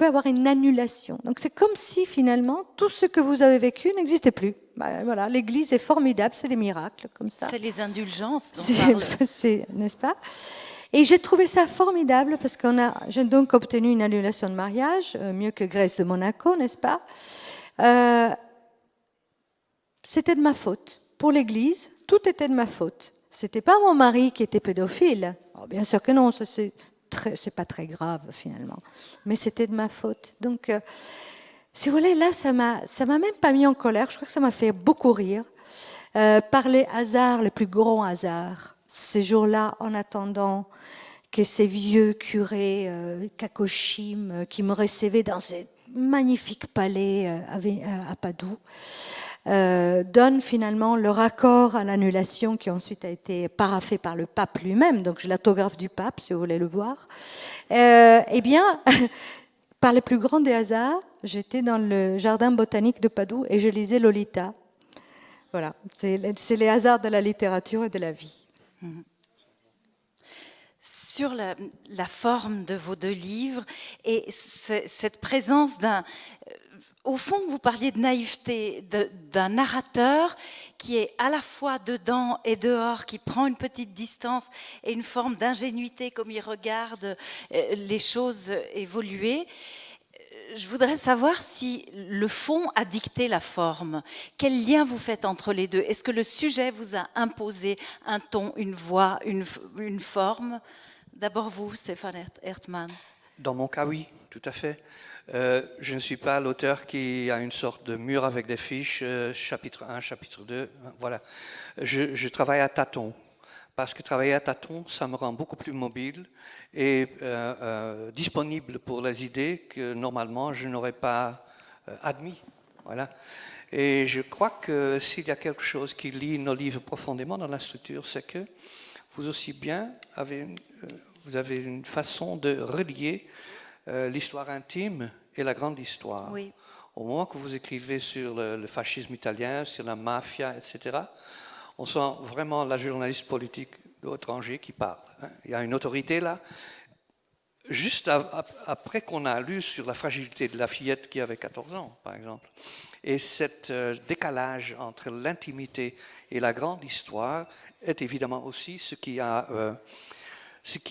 avoir une annulation. Donc c'est comme si finalement tout ce que vous avez vécu n'existait plus. Voilà, l'Église est formidable, c'est des miracles comme ça. C'est les indulgences dont n'est-ce pas? Et j'ai trouvé ça formidable, parce j'ai donc obtenu une annulation de mariage, mieux que Grèce de Monaco, n'est-ce pas? C'était de ma faute. Pour l'Église, tout était de ma faute. C'était pas mon mari qui était pédophile. Oh, bien sûr que non, ça c'est pas très grave finalement. Mais c'était de ma faute. Donc, si vous voulez, là, ça m'a même pas mis en colère. Je crois que ça m'a fait beaucoup rire. Par les hasards, les plus grands hasards, ces jours-là, en attendant que ces vieux curés cacochimes qui me recevaient dans ces magnifique palais à Padoue, donne finalement leur accord à l'annulation qui ensuite a été paraphé par le pape lui-même, donc j'ai l'autographe du pape si vous voulez le voir, eh bien, par le plus grand des hasards, j'étais dans le jardin botanique de Padoue et je lisais Lolita. Voilà, c'est les hasards de la littérature et de la vie. Sur la forme de vos deux livres et cette présence au fond, vous parliez de naïveté, d'un narrateur qui est à la fois dedans et dehors, qui prend une petite distance et une forme d'ingénuité comme il regarde les choses évoluer. Je voudrais savoir si le fond a dicté la forme. Quel lien vous faites entre les deux? Est-ce que le sujet vous a imposé un ton, une voix, une forme? D'abord vous, Stéphane Hertmans. Dans mon cas, oui, tout à fait. Je ne suis pas l'auteur qui a une sorte de mur avec des fiches, chapitre 1, chapitre 2, voilà. Je travaille à tâtons, parce que travailler à tâtons, ça me rend beaucoup plus mobile et disponible pour les idées que normalement je n'aurais pas admis. Voilà. Et je crois que s'il y a quelque chose qui lie nos livres profondément dans la structure, c'est que vous aussi bien vous avez une façon de relier l'histoire intime et la grande histoire. Oui. Au moment que vous écrivez sur le fascisme italien, sur la mafia, etc., on sent vraiment la journaliste politique de l'étranger qui parle. Il y a une autorité là. Juste après qu'on a lu sur la fragilité de la fillette qui avait 14 ans, par exemple. Et cet décalage entre l'intimité et la grande histoire est évidemment aussi ce qui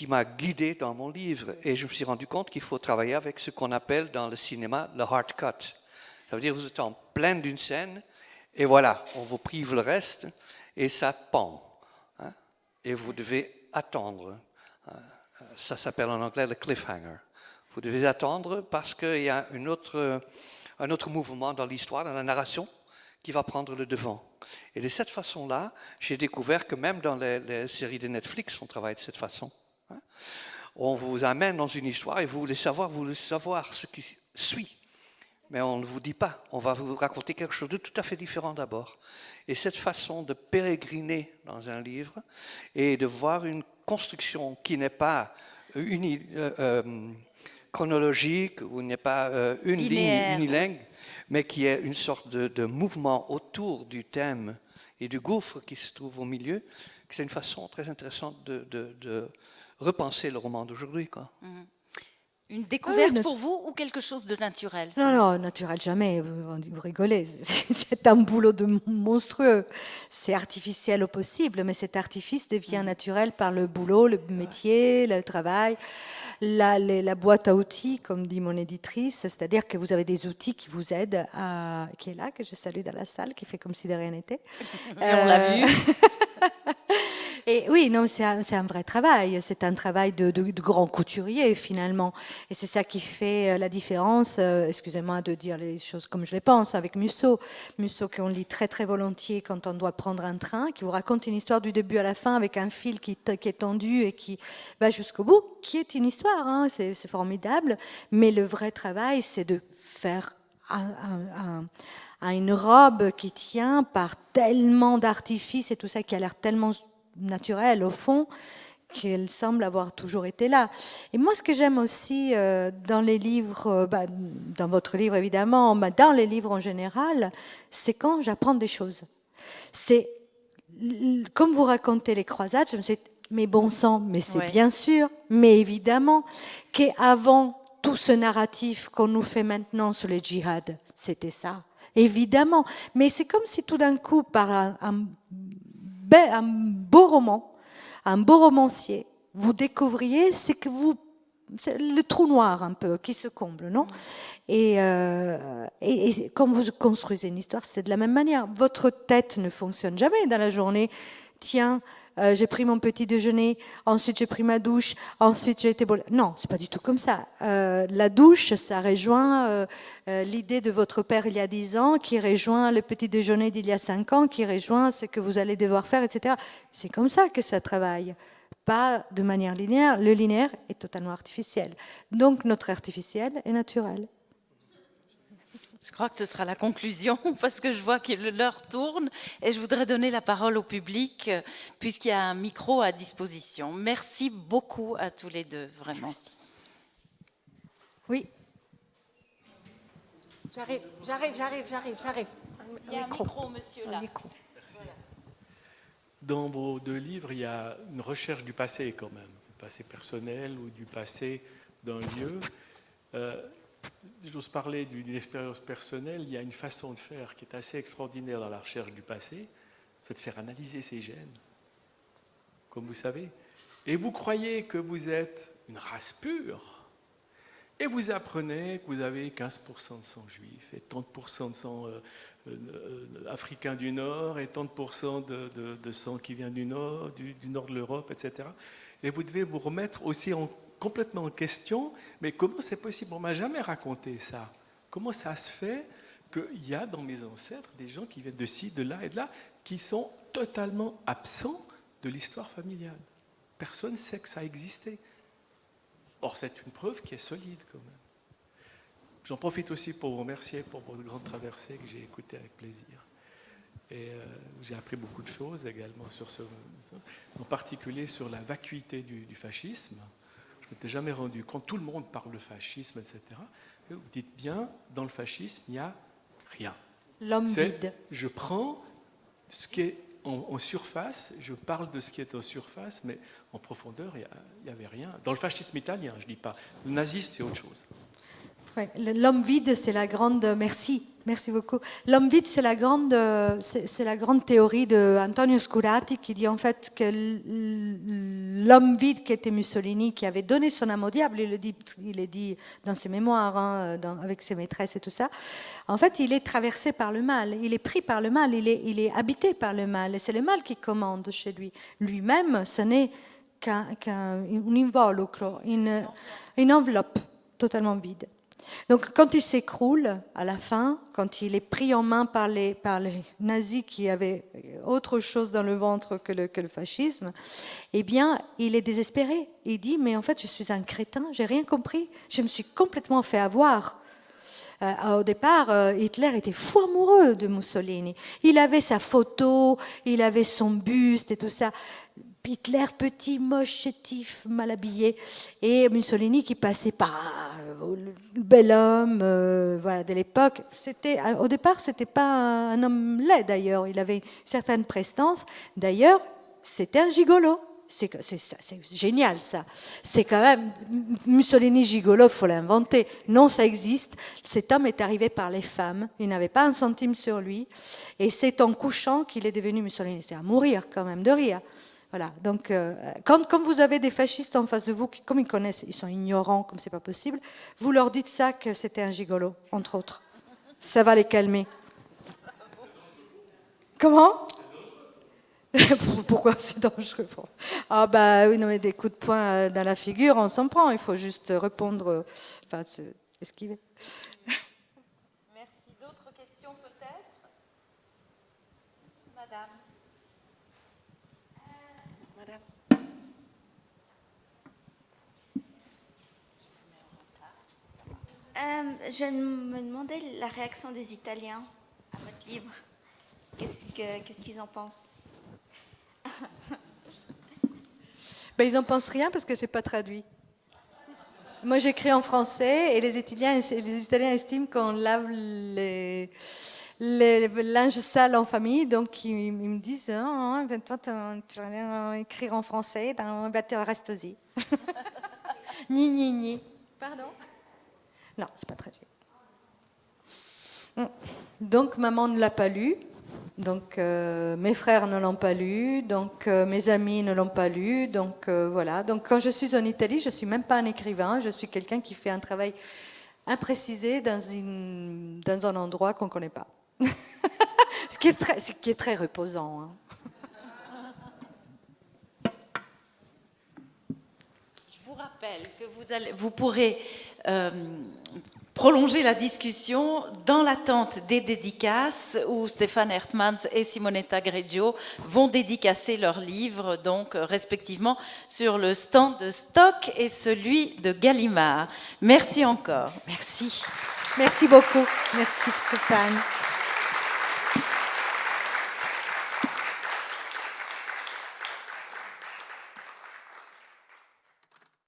m'a guidé dans mon livre. Et je me suis rendu compte qu'il faut travailler avec ce qu'on appelle dans le cinéma le hard cut. Ça veut dire que vous êtes en pleine d'une scène, et voilà, on vous prive le reste, et ça pend. Et vous devez attendre. Ça s'appelle en anglais le cliffhanger. Vous devez attendre parce qu'il y a un autre mouvement dans l'histoire, dans la narration, qui va prendre le devant. Et de cette façon-là, j'ai découvert que même dans les séries de Netflix, on travaille de cette façon. On vous amène dans une histoire et vous voulez savoir ce qui suit. Mais on ne vous dit pas. On va vous raconter quelque chose de tout à fait différent d'abord. Et cette façon de pérégriner dans un livre et de voir une construction qui n'est pas chronologique ou n'est pas une ligne unilingue, mais qui est une sorte de mouvement autour du thème et du gouffre qui se trouve au milieu, c'est une façon très intéressante de repenser le roman d'aujourd'hui, quoi. Une découverte pour vous ou quelque chose de naturel? Non, naturel jamais, vous rigolez, c'est un boulot de monstrueux. C'est artificiel au possible, mais cet artifice devient naturel par le boulot, le métier, le travail, la boîte à outils, comme dit mon éditrice, c'est-à-dire que vous avez des outils qui vous aident, qui est là, que je salue dans la salle, qui fait comme si de rien n'était. On l'a vu. Et oui, non, c'est un vrai travail. C'est un travail de grand couturier, finalement. Et c'est ça qui fait la différence, excusez-moi de dire les choses comme je les pense, avec Musso. Musso qu'on lit très, très volontiers quand on doit prendre un train, qui vous raconte une histoire du début à la fin avec un fil qui est tendu et qui va jusqu'au bout, qui est une histoire, hein, c'est formidable. Mais le vrai travail, c'est de faire une robe qui tient par tellement d'artifices et tout ça, qui a l'air tellement naturelle au fond, qu'elle semble avoir toujours été là. Et moi, ce que j'aime aussi dans les livres, dans votre livre évidemment, mais dans les livres en général, c'est quand j'apprends des choses. C'est comme vous racontez les croisades, je me suis dit, mais bon sang, mais c'est bien sûr, mais évidemment, qu'avant tout ce narratif qu'on nous fait maintenant sur les djihad, c'était ça. Évidemment. Mais c'est comme si tout d'un coup, par un beau roman, un beau romancier, vous découvriez, c'est le trou noir un peu qui se comble, non ? Et quand vous construisez une histoire, c'est de la même manière. Votre tête ne fonctionne jamais dans la journée. Tiens, j'ai pris mon petit déjeuner, ensuite j'ai pris ma douche, ensuite j'ai été... Non, c'est pas du tout comme ça. La douche, ça rejoint l'idée de votre père il y a 10 ans, qui rejoint le petit déjeuner d'il y a 5 ans, qui rejoint ce que vous allez devoir faire, etc. C'est comme ça que ça travaille. Pas de manière linéaire. Le linéaire est totalement artificiel. Donc notre artificiel est naturel. Je crois que ce sera la conclusion parce que je vois que l'heure tourne et je voudrais donner la parole au public puisqu'il y a un micro à disposition. Merci beaucoup à tous les deux, vraiment. Merci. Oui. J'arrive. Il y a un micro, monsieur, là. Micro. Merci. Dans vos deux livres, il y a une recherche du passé quand même, du passé personnel ou du passé d'un lieu. J'ose parler d'une expérience personnelle, il y a une façon de faire qui est assez extraordinaire dans la recherche du passé, c'est de faire analyser ses gènes, comme vous savez. Et vous croyez que vous êtes une race pure, et vous apprenez que vous avez 15% de sang juif, et 30% de sang africain du Nord, et 30% de sang qui vient du Nord, du nord de l'Europe, etc. Et vous devez vous remettre aussi complètement en question, mais comment c'est possible? On ne m'a jamais raconté ça. Comment ça se fait qu'il y a dans mes ancêtres des gens qui viennent de ci, de là et de là, qui sont totalement absents de l'histoire familiale? Personne ne sait que ça existait. Or, c'est une preuve qui est solide quand même. J'en profite aussi pour vous remercier pour votre grande traversée que j'ai écoutée avec plaisir. Et j'ai appris beaucoup de choses également sur en particulier sur la vacuité du fascisme. Je ne m'étais jamais rendu compte, tout le monde parle de fascisme, etc. Et vous dites bien, dans le fascisme, il n'y a rien. L'homme vide. Je prends ce qui est en surface, je parle de ce qui est en surface, mais en profondeur, il n'y avait rien. Dans le fascisme italien, je ne dis pas. Le nazisme, c'est autre chose. Ouais, l'homme vide, c'est la grande... Merci beaucoup. L'homme vide, c'est la grande théorie de Antonio Scurati qui dit en fait que l'homme vide qui était Mussolini, qui avait donné son âme au diable, il le dit dans ses mémoires, avec ses maîtresses et tout ça, en fait, il est traversé par le mal, il est pris par le mal, il est habité par le mal, et c'est le mal qui commande chez lui. Lui-même, ce n'est qu'un involucro, une enveloppe totalement vide. Donc, quand il s'écroule, à la fin, quand il est pris en main par les nazis qui avaient autre chose dans le ventre que le fascisme, eh bien, il est désespéré. Il dit, mais en fait, je suis un crétin, j'ai rien compris, je me suis complètement fait avoir. Au départ, Hitler était fou amoureux de Mussolini. Il avait sa photo, il avait son buste et tout ça. Hitler, petit, moche, chétif, mal habillé, et Mussolini qui passait par le bel homme voilà, de l'époque. Au départ, c'était pas un homme laid d'ailleurs, il avait une certaine prestance. D'ailleurs, c'était un gigolo. C'est génial ça. C'est quand même Mussolini gigolo, il faut l'inventer. Non, ça existe. Cet homme est arrivé par les femmes. Il n'avait pas un centime sur lui. Et c'est en couchant qu'il est devenu Mussolini. C'est à mourir quand même, de rire. Voilà, donc quand vous avez des fascistes en face de vous, comme ils connaissent, ils sont ignorants, comme c'est pas possible, vous leur dites ça, que c'était un gigolo, entre autres. Ça va les calmer. Comment? Pourquoi c'est dangereux? Ah bah oui, non mais des coups de poing dans la figure, on s'en prend, il faut juste répondre, enfin esquiver. Merci. D'autres questions peut-être? Madame. Je me demandais la réaction des Italiens à votre livre. Qu'est-ce qu'ils en pensent? Ben, ils n'en pensent rien parce que c'est pas traduit. Moi, j'écris en français et les Italiens estiment qu'on lave les linges sales en famille, donc ils me disent oh, toi, tu vas écrire en français, tu restes-y. Ni. Pardon? Non, c'est pas traduit. Donc, maman ne l'a pas lu. Donc, mes frères ne l'ont pas lu. Donc, mes amis ne l'ont pas lu. Donc, voilà. Donc, quand je suis en Italie, je ne suis même pas un écrivain. Je suis quelqu'un qui fait un travail imprécisé dans un endroit qu'on ne connaît pas. Ce qui est très reposant. Hein. Je vous rappelle que vous pourrez prolonger la discussion dans l'attente des dédicaces où Stéphane Hertmans et Simonetta Greggio vont dédicacer leurs livres, donc respectivement sur le stand de Stock et celui de Gallimard. Merci encore. Merci. Merci beaucoup. Merci Stéphane.